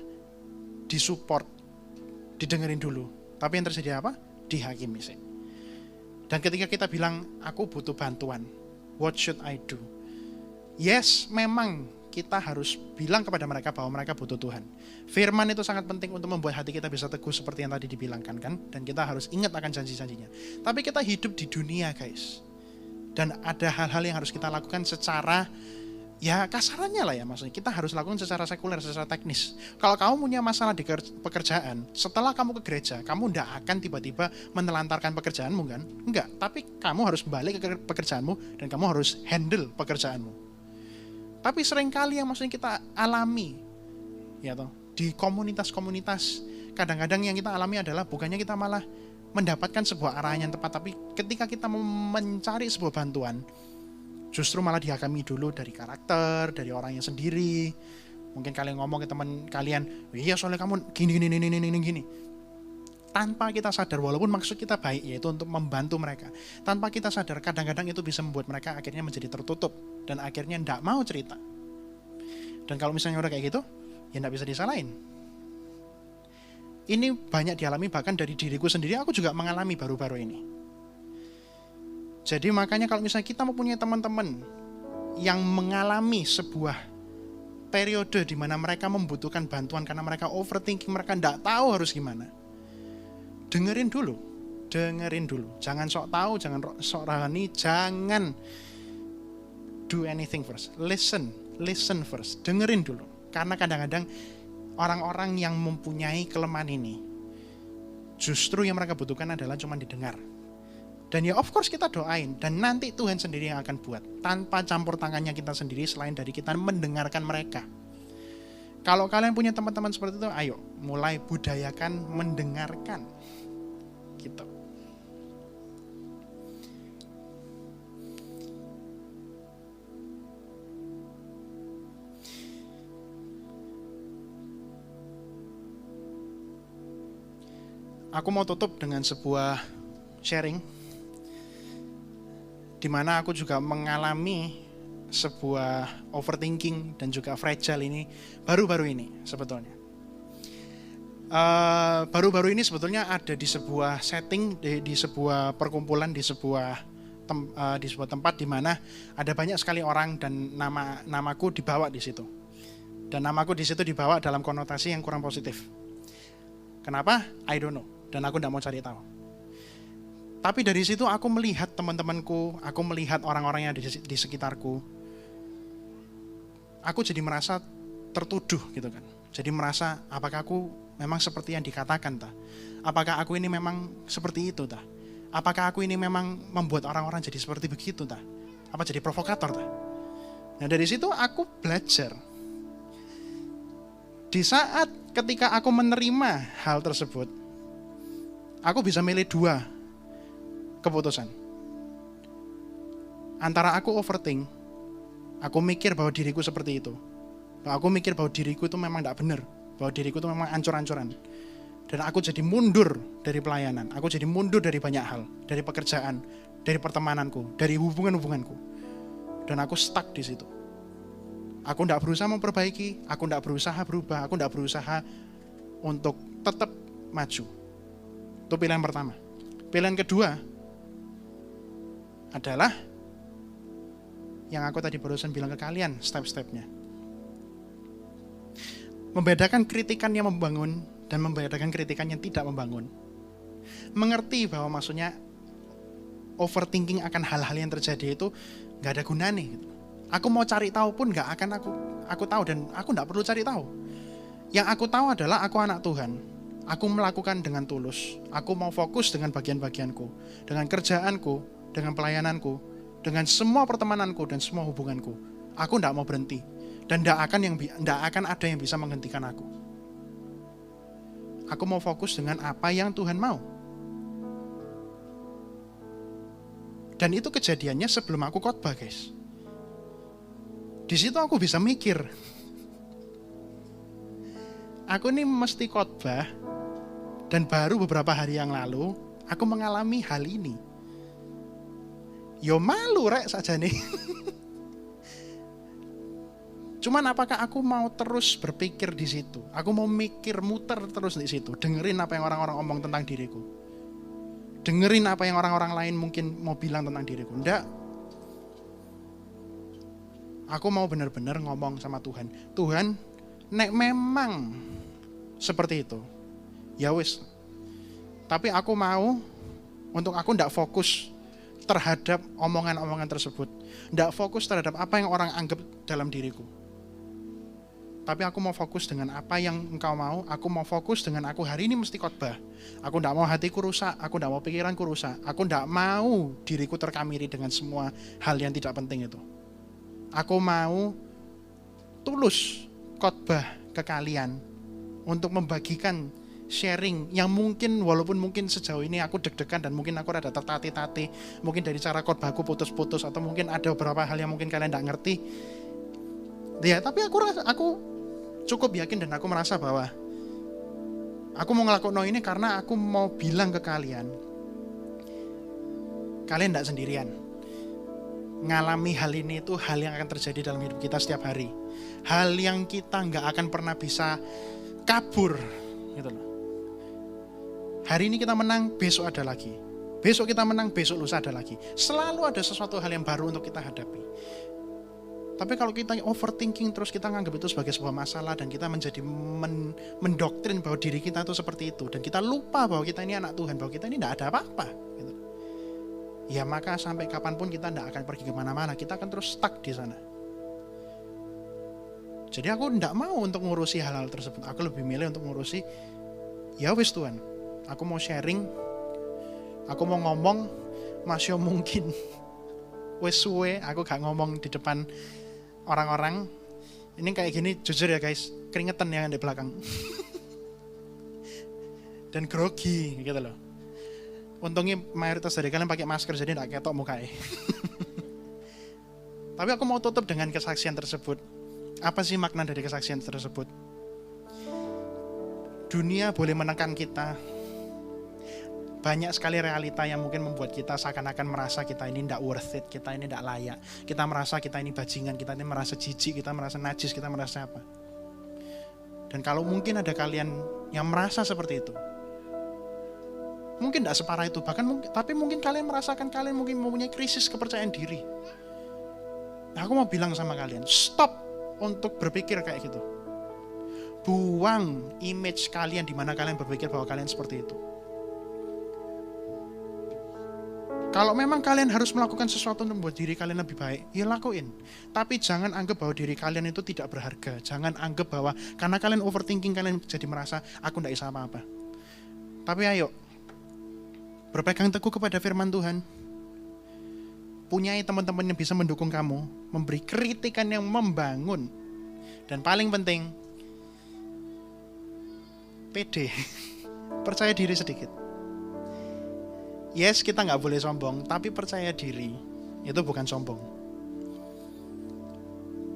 Speaker 1: disupport, didengerin dulu, tapi yang terjadi apa? Dihakimi sih. Dan ketika kita bilang, aku butuh bantuan, what should I do? Yes, memang kita harus bilang kepada mereka bahwa mereka butuh Tuhan. Firman itu sangat penting untuk membuat hati kita bisa teguh seperti yang tadi dibilangkan kan. Dan kita harus ingat akan janji-janjinya. Tapi kita hidup di dunia guys. Dan ada hal-hal yang harus kita lakukan secara Ya kasarannya lah ya, maksudnya kita harus lakukan secara sekuler, secara teknis. Kalau kamu punya masalah di pekerjaan, setelah kamu ke gereja, kamu tidak akan tiba-tiba menelantarkan pekerjaanmu kan? Enggak, tapi kamu harus balik ke pekerjaanmu dan kamu harus handle pekerjaanmu. Tapi seringkali yang maksudnya kita alami, ya toh, di komunitas-komunitas, kadang-kadang yang kita alami adalah bukannya kita malah mendapatkan sebuah arahan yang tepat, tapi ketika kita mencari sebuah bantuan, justru malah dihakimi dulu dari karakter, dari orangnya sendiri. Mungkin kalian ngomong ke teman kalian, iya soalnya kamu gini. Tanpa kita sadar, walaupun maksud kita baik, yaitu untuk membantu mereka. Tanpa kita sadar, kadang-kadang itu bisa membuat mereka akhirnya menjadi tertutup. Dan akhirnya tidak mau cerita. Dan kalau misalnya udah kayak gitu, ya tidak bisa disalahin. Ini banyak dialami bahkan dari diriku sendiri, aku juga mengalami baru-baru ini. Jadi makanya kalau misalnya kita mempunyai teman-teman yang mengalami sebuah periode di mana mereka membutuhkan bantuan karena mereka overthinking, mereka tidak tahu harus gimana, dengerin dulu. Jangan sok tahu, jangan sok rohani, jangan do anything first. Listen first. Dengerin dulu. Karena kadang-kadang orang-orang yang mempunyai kelemahan ini, justru yang mereka butuhkan adalah cuma didengar. Dan ya of course kita doain, dan nanti Tuhan sendiri yang akan buat, tanpa campur tangannya kita sendiri selain dari kita mendengarkan mereka. Kalau kalian punya teman-teman seperti itu, ayo mulai budayakan mendengarkan gitu. Aku mau tutup dengan sebuah sharing di mana aku juga mengalami sebuah overthinking dan juga fragile ini baru-baru ini sebetulnya. Baru-baru ini sebetulnya ada di sebuah setting, di sebuah perkumpulan, di sebuah tempat di mana ada banyak sekali orang dan namaku dibawa di situ. Dan namaku di situ dibawa dalam konotasi yang kurang positif. Kenapa? I don't know. Dan aku tidak mau cari tahu. Tapi dari situ aku melihat teman-temanku, aku melihat orang-orang yang di sekitarku. Aku jadi merasa tertuduh gitu kan. Jadi merasa apakah aku memang seperti yang dikatakan tah? Apakah aku ini memang seperti itu tah? Apakah aku ini memang membuat orang-orang jadi seperti begitu tah? Apa jadi provokator tah? Nah dari situ aku belajar. Di saat ketika aku menerima hal tersebut, aku bisa milih dua keputusan. Antara aku overthink, aku mikir bahwa diriku seperti itu, bahwa aku mikir bahwa diriku itu memang tidak benar, bahwa diriku itu memang ancur-ancuran, dan aku jadi mundur dari pelayanan, aku jadi mundur dari banyak hal, dari pekerjaan, dari pertemananku, dari hubungan-hubunganku, dan aku stuck di situ. Aku tidak berusaha memperbaiki, aku tidak berusaha berubah, aku tidak berusaha untuk tetap maju. Itu pilihan pertama. Pilihan kedua adalah yang aku tadi barusan bilang ke kalian, step-stepnya. Membedakan kritikan yang membangun dan membedakan kritikan yang tidak membangun. Mengerti bahwa maksudnya overthinking akan hal-hal yang terjadi itu gak ada gunanya gitu. Aku mau cari tahu pun gak akan aku tahu, dan aku gak perlu cari tahu. Yang aku tahu adalah aku anak Tuhan. Aku melakukan dengan tulus. Aku mau fokus dengan bagian-bagianku, dengan kerjaanku, dengan pelayananku, dengan semua pertemananku dan semua hubunganku. Aku tidak mau berhenti, dan tidak akan ada yang bisa menghentikan aku. Aku mau fokus dengan apa yang Tuhan mau. Dan itu kejadiannya sebelum aku khotbah, guys. Di situ aku bisa mikir, aku ini mesti khotbah, dan baru beberapa hari yang lalu aku mengalami hal ini. Yo malu rek saja nih. Cuman apakah aku mau terus berpikir di situ? Aku mau mikir muter terus di situ, dengerin apa yang orang-orang omong tentang diriku, dengerin apa yang orang-orang lain mungkin mau bilang tentang diriku. Enggak. Aku mau benar-benar ngomong sama Tuhan. Tuhan, nek memang seperti itu, ya wis. Tapi aku mau untuk aku ndak fokus terhadap omongan-omongan tersebut. Tidak fokus terhadap apa yang orang anggap dalam diriku. Tapi aku mau fokus dengan apa yang engkau mau. Aku mau fokus dengan aku hari ini mesti khotbah. Aku tidak mau hatiku rusak. Aku tidak mau pikiranku rusak. Aku tidak mau diriku terkamiri dengan semua hal yang tidak penting itu. Aku mau tulus khotbah ke kalian untuk membagikan sharing yang mungkin, walaupun mungkin sejauh ini aku deg-degan dan mungkin aku rada tertati-tati, mungkin dari cara khotbahku putus-putus, atau mungkin ada beberapa hal yang mungkin kalian tidak ngerti. Ya, tapi aku cukup yakin dan aku merasa bahwa aku mau ngelakuin ini karena aku mau bilang ke kalian tidak sendirian. Ngalami hal ini itu hal yang akan terjadi dalam hidup kita setiap hari. Hal yang kita nggak akan pernah bisa kabur, gitu loh. Hari ini kita menang, besok ada lagi. Besok kita menang, besok lusa ada lagi. Selalu ada sesuatu hal yang baru untuk kita hadapi. Tapi kalau kita overthinking terus, kita nganggap itu sebagai sebuah masalah dan kita menjadi mendoktrin bahwa diri kita itu seperti itu, dan kita lupa bahwa kita ini anak Tuhan, bahwa kita ini tidak ada apa-apa, gitu. Ya maka sampai kapanpun kita tidak akan pergi kemana-mana, kita akan terus stuck di sana. Jadi aku tidak mau untuk ngurusi hal-hal tersebut. Aku lebih milih untuk ngurusi, ya wis Tuhan, aku mau sharing, aku mau ngomong, masih mungkin wis suwe aku gak ngomong di depan orang-orang. Ini kayak gini, jujur ya guys, keringetan yang di belakang. Dan grogi gitu loh. Untungnya mayoritas dari kalian pakai masker, jadi gak ketok mukanya. Tapi aku mau tutup dengan kesaksian tersebut. Apa sih makna dari kesaksian tersebut? Dunia boleh menekan kita. Banyak sekali realita yang mungkin membuat kita seakan-akan merasa kita ini tidak worth it, kita ini tidak layak. Kita merasa kita ini bajingan, kita ini merasa jijik, kita merasa najis, kita merasa apa. Dan kalau mungkin ada kalian yang merasa seperti itu, mungkin tidak separah itu, bahkan tapi mungkin kalian merasakan kalian mungkin mempunyai krisis kepercayaan diri. Nah, aku mau bilang sama kalian, stop untuk berpikir kayak gitu. Buang image kalian di mana kalian berpikir bahwa kalian seperti itu. Kalau memang kalian harus melakukan sesuatu untuk membuat diri kalian lebih baik, ya lakuin. Tapi jangan anggap bahwa diri kalian itu tidak berharga. Jangan anggap bahwa karena kalian overthinking, kalian jadi merasa, aku tidak bisa apa-apa. Tapi ayo, berpegang teguh kepada firman Tuhan. Punyai teman-teman yang bisa mendukung kamu, memberi kritikan yang membangun. Dan paling penting, pede, percaya diri sedikit. Yes, kita nggak boleh sombong, tapi percaya diri itu bukan sombong.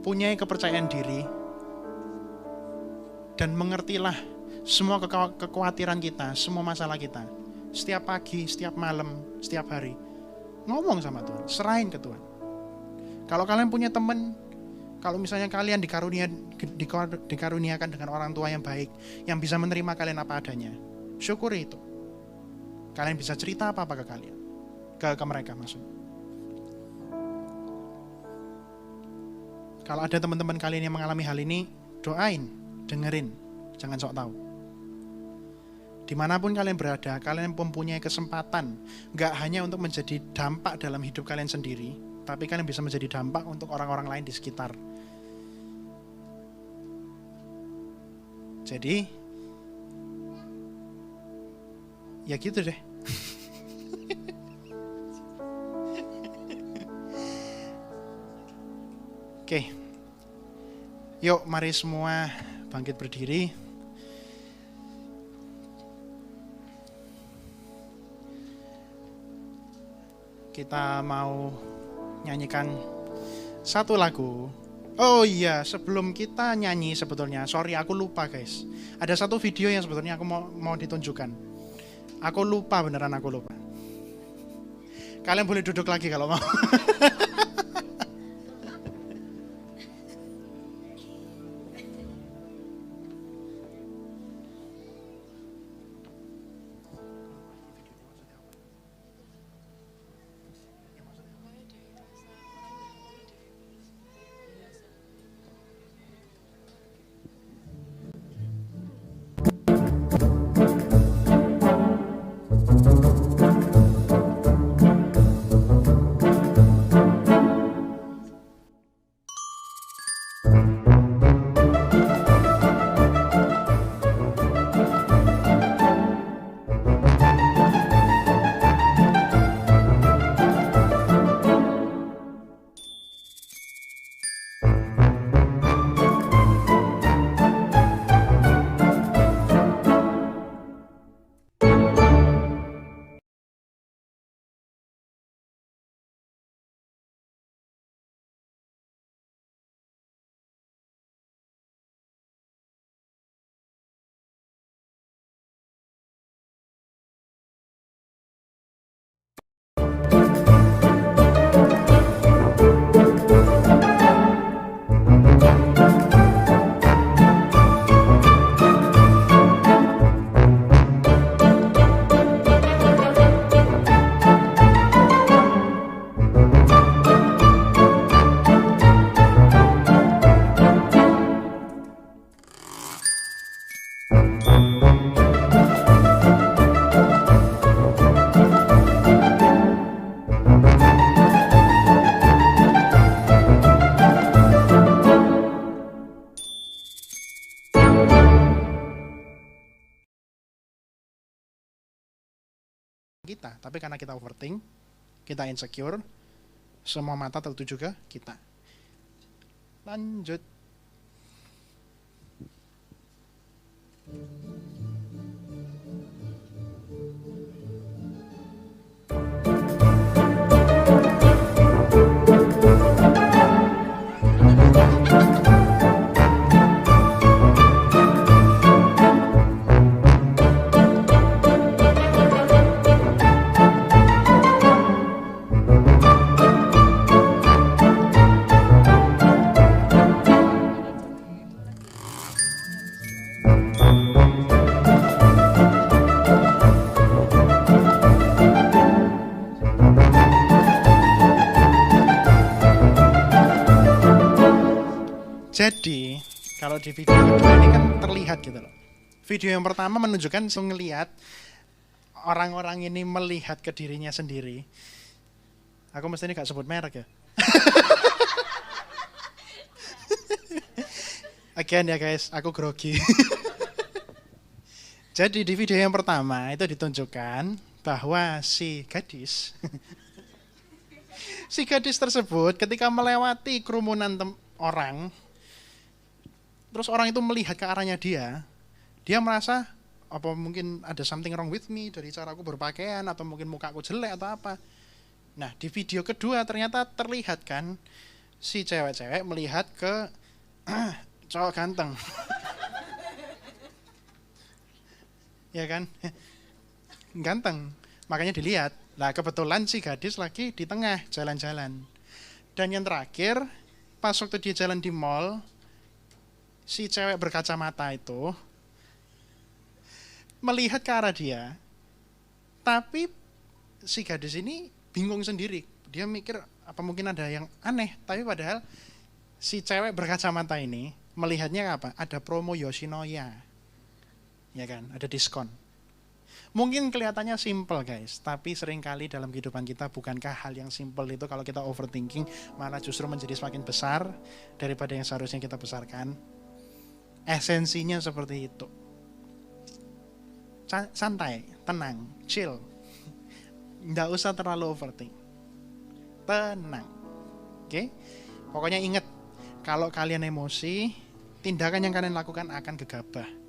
Speaker 1: Punyai kepercayaan diri dan mengertilah semua kekhawatiran kita, semua masalah kita. Setiap pagi, setiap malam, setiap hari, ngomong sama Tuhan, serahin ke Tuhan. Kalau kalian punya teman, kalau misalnya kalian dikaruniakan dengan orang tua yang baik, yang bisa menerima kalian apa adanya, syukuri itu. Kalian bisa cerita apa-apa ke kalian, ke mereka maksudnya. Kalau ada teman-teman kalian yang mengalami hal ini, doain, dengerin, jangan sok tahu. Dimanapun kalian berada, kalian mempunyai kesempatan, gak hanya untuk menjadi dampak dalam hidup kalian sendiri, tapi kalian bisa menjadi dampak untuk orang-orang lain di sekitar. Jadi ya gitu deh. Oke. Yuk mari semua bangkit berdiri. Kita mau nyanyikan satu lagu. Oh iya, sebelum kita nyanyi sebetulnya, sorry aku lupa guys. Ada satu video yang sebetulnya aku mau ditunjukkan. Aku lupa, beneran aku lupa. Kalian boleh duduk lagi kalau mau. kita, tapi karena kita overthink, kita insecure, semua mata tertuju ke kita. Lanjut. Jadi, kalau di video kedua ini kan terlihat gitu loh. Video yang pertama menunjukkan ngelihat orang-orang ini melihat ke dirinya sendiri. Aku mesti ini gak sebut merek ya. Again ya guys, aku grogi. Jadi di video yang pertama itu ditunjukkan bahwa si gadis tersebut ketika melewati kerumunan orang, terus orang itu melihat ke arahnya dia merasa apa mungkin ada something wrong with me dari cara aku berpakaian atau mungkin muka aku jelek atau apa. Nah di video kedua ternyata terlihat kan si cewek-cewek melihat ke cowok ganteng. Ya kan? Ganteng, makanya dilihat. Nah kebetulan si gadis lagi di tengah jalan-jalan. Dan yang terakhir, pas waktu dia jalan di mall, si cewek berkacamata itu melihat ke arah dia, tapi si gadis ini bingung sendiri. Dia mikir apa mungkin ada yang aneh, tapi padahal si cewek berkacamata ini melihatnya apa? Ada promo Yoshinoya. Ya kan, ada diskon. Mungkin kelihatannya simple guys, tapi seringkali dalam kehidupan kita bukankah hal yang simple itu kalau kita overthinking malah justru menjadi semakin besar daripada yang seharusnya kita besarkan. Esensinya seperti itu. Santai, tenang, chill. Nggak usah terlalu overthink. Tenang. Oke? Pokoknya ingat, kalau kalian emosi, tindakan yang kalian lakukan akan gegabah.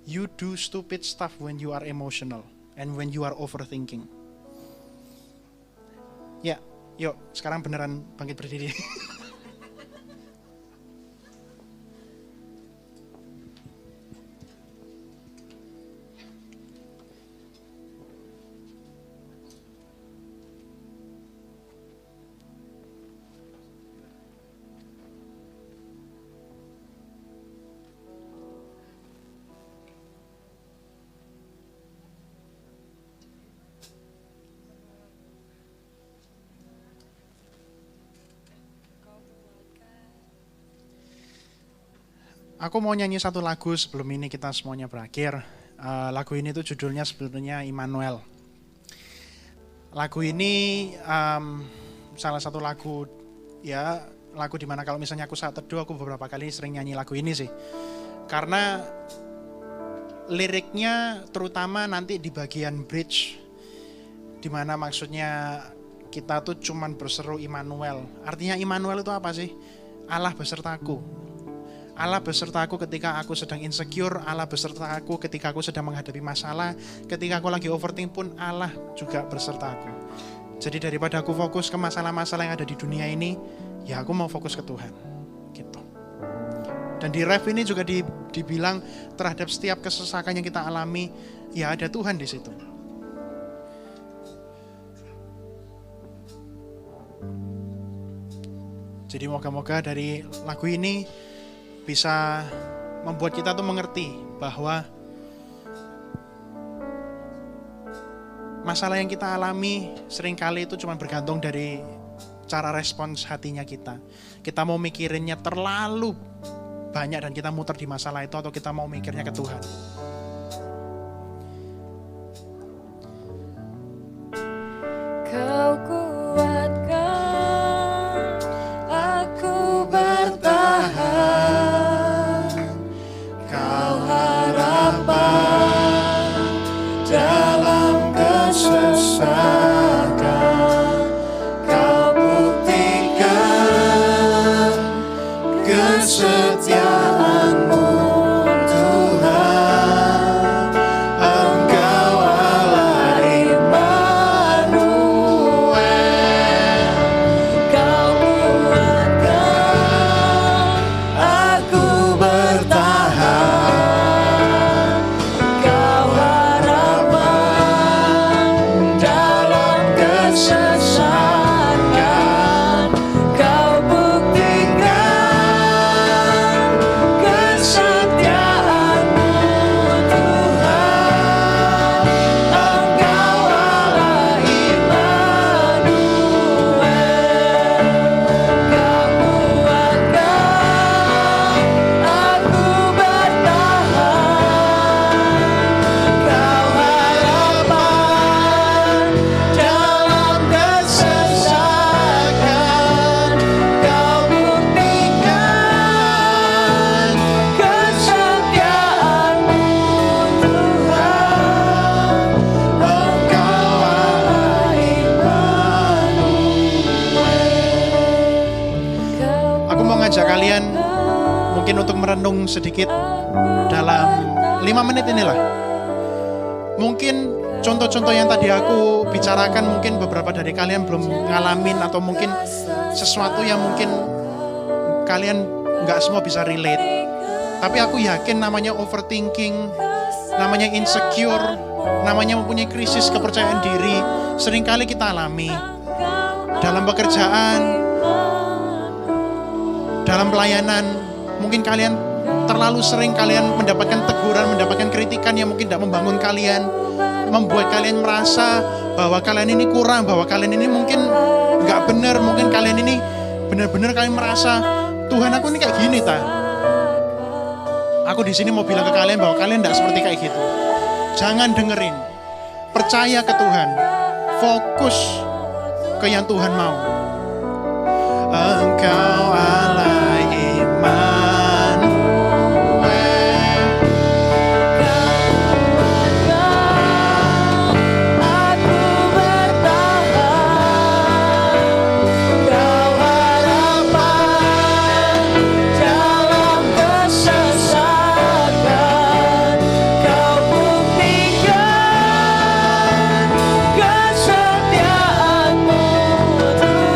Speaker 1: You do stupid stuff when you are emotional and when you are overthinking. Ya, yuk sekarang beneran bangkit berdiri. Aku mau nyanyi satu lagu sebelum ini kita semuanya berakhir. Lagu ini tuh judulnya sebenarnya Immanuel. Lagu ini salah satu lagu ya, lagu dimana kalau misalnya aku saat teduh aku beberapa kali sering nyanyi lagu ini sih. Karena liriknya terutama nanti di bagian bridge, dimana maksudnya kita tuh cuman berseru Immanuel. Artinya Immanuel itu apa sih? Allah besertaku. Allah besertaku ketika aku sedang insecure, Allah besertaku ketika aku sedang menghadapi masalah, ketika aku lagi overthink pun Allah juga besertaku. Jadi daripada aku fokus ke masalah-masalah yang ada di dunia ini, ya aku mau fokus ke Tuhan. Gitu. Dan di ref ini juga dibilang terhadap setiap kesesakan yang kita alami, ya ada Tuhan di situ. Jadi moga-moga dari lagu ini bisa membuat kita tuh mengerti bahwa masalah yang kita alami seringkali itu cuma bergantung dari cara respons hatinya kita. Kita mau mikirinnya terlalu banyak dan kita muter di masalah itu atau kita mau mikirnya ke Tuhan.
Speaker 2: Kau kuatkan aku bertahan, Kau harapan dalam kesesakan.
Speaker 1: kesetiaan-Mu Tuhan, Engkau Allah Immanuel.
Speaker 2: Kau kuatkan
Speaker 1: Aku bertahan,
Speaker 2: Kau harapan
Speaker 1: dalam kesesakan.
Speaker 2: Kau buktikan
Speaker 1: Kesetiaan-Mu Tuhan, Engkau Allah Immanuel.
Speaker 2: Kau kuatkan aku bertahan
Speaker 1: Kau harapan dalam kesesakan. Kau buktikan kesetiaan-Mu Tuhan, Engkau Allah Immanuel. Aku mau ngajak kalian mungkin untuk merenung sedikit dalam 5 menit inilah. Mungkin contoh-contoh yang tadi aku bicarakan mungkin beberapa dari kalian belum ngalamin, atau mungkin sesuatu yang mungkin kalian nggak semua bisa relate. Tapi aku yakin namanya overthinking, namanya insecure, namanya mempunyai krisis kepercayaan diri, seringkali kita alami. Dalam pekerjaan, dalam pelayanan, mungkin kalian terlalu sering kalian mendapatkan teguran, mendapatkan kritikan yang mungkin tidak membangun kalian, membuat kalian merasa bahwa kalian ini kurang, bahwa kalian ini mungkin nggak benar, mungkin kalian ini benar-benar kalian merasa Tuhan aku ini kayak gini ta. Aku di sini mau bilang ke kalian bahwa kalian tidak seperti kayak gitu. Jangan dengerin, percaya ke Tuhan, fokus ke yang Tuhan mau. Engkau Allah Immanuel.
Speaker 2: aku bertahan Kau harapan dalam kesesakan Kau buktikan kesetiaan-Mu Tuhan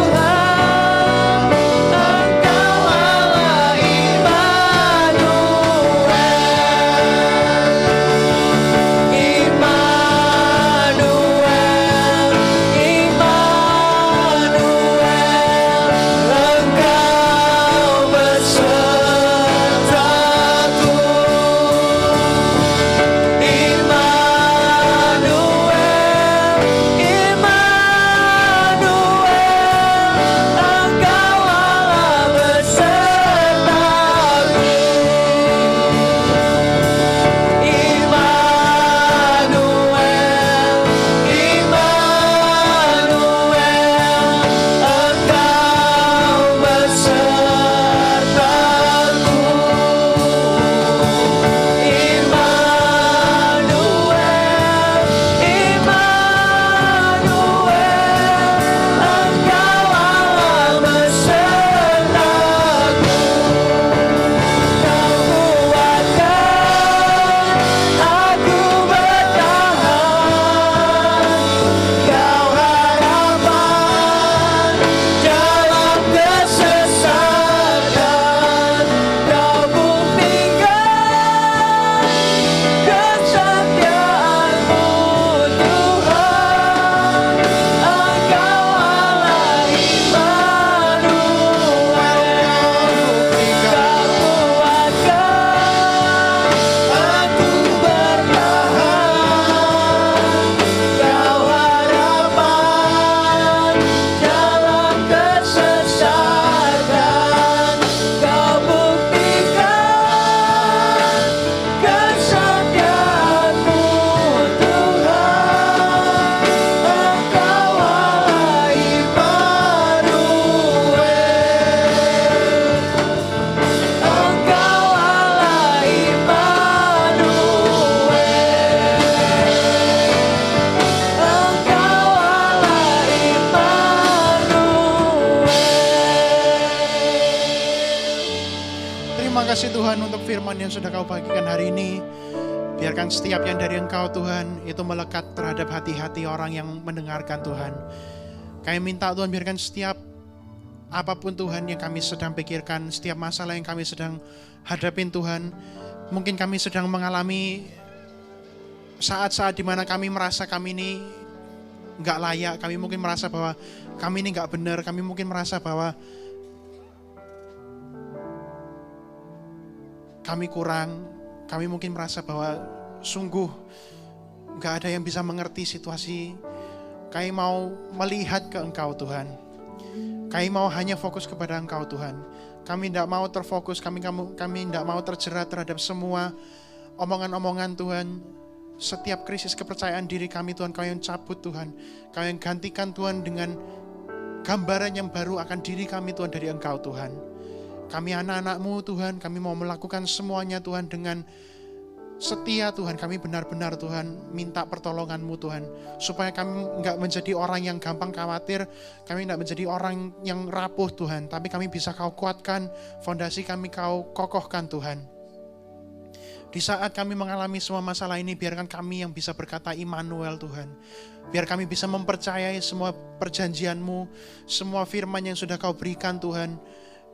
Speaker 1: kasih Tuhan untuk firman yang sudah Kau bagikan hari ini. Biarkan setiap yang dari Engkau Tuhan itu melekat terhadap hati-hati orang yang mendengarkan Tuhan. Kami minta Tuhan biarkan setiap apapun Tuhan yang kami sedang pikirkan, setiap masalah yang kami sedang hadapin Tuhan. Mungkin kami sedang mengalami saat-saat di mana kami merasa kami ini nggak layak, kami mungkin merasa bahwa kami ini nggak benar, kami mungkin merasa bahwa kami kurang, kami mungkin merasa bahwa sungguh gak ada yang bisa mengerti situasi. Kami mau melihat ke Engkau Tuhan. Kami mau hanya fokus kepada Engkau Tuhan. Kami tidak mau terfokus, kami tidak mau terjerat terhadap semua omongan-omongan Tuhan. Setiap krisis kepercayaan diri kami Tuhan, Kau yang cabut Tuhan. Kau yang gantikan Tuhan dengan gambaran yang baru akan diri kami Tuhan dari Engkau Tuhan. Kami anak-anak-Mu Tuhan, kami mau melakukan semuanya Tuhan dengan setia Tuhan. Kami benar-benar Tuhan minta pertolongan-Mu Tuhan, supaya kami enggak menjadi orang yang gampang khawatir, kami enggak menjadi orang yang rapuh Tuhan, tapi kami bisa Kau kuatkan, fondasi kami Kau kokohkan Tuhan. Di saat kami mengalami semua masalah ini, biarkan kami yang bisa berkata Immanuel Tuhan. Biar kami bisa mempercayai semua perjanjian-Mu, semua firman yang sudah Kau berikan Tuhan.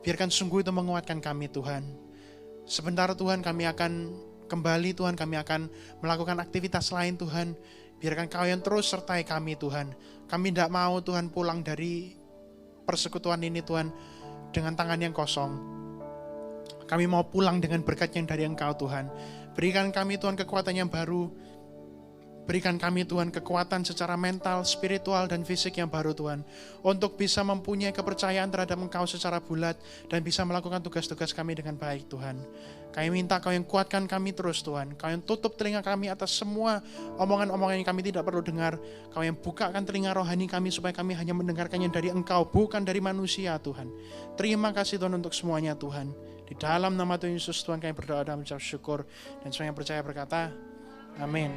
Speaker 1: Biarkan sungguh itu menguatkan kami Tuhan. Sebentar Tuhan kami akan kembali Tuhan, kami akan melakukan aktivitas lain Tuhan. Biarkan Kau yang terus sertai kami Tuhan. Kami tidak mau Tuhan pulang dari persekutuan ini Tuhan dengan tangan yang kosong. Kami mau pulang dengan berkat yang dari Engkau Tuhan. Berikan kami Tuhan kekuatan yang baru. Berikan kami Tuhan kekuatan secara mental, spiritual, dan fisik yang baru Tuhan. Untuk bisa mempunyai kepercayaan terhadap Engkau secara bulat dan bisa melakukan tugas-tugas kami dengan baik Tuhan. Kami minta Kau yang kuatkan kami terus Tuhan. Kau yang tutup telinga kami atas semua omongan-omongan yang kami tidak perlu dengar. Kau yang bukakan telinga rohani kami supaya kami hanya mendengarkannya dari Engkau, bukan dari manusia Tuhan. Terima kasih Tuhan untuk semuanya Tuhan. Di dalam nama Tuhan Yesus Tuhan kami berdoa dan mengucap syukur. Dan semua yang percaya berkata, amin.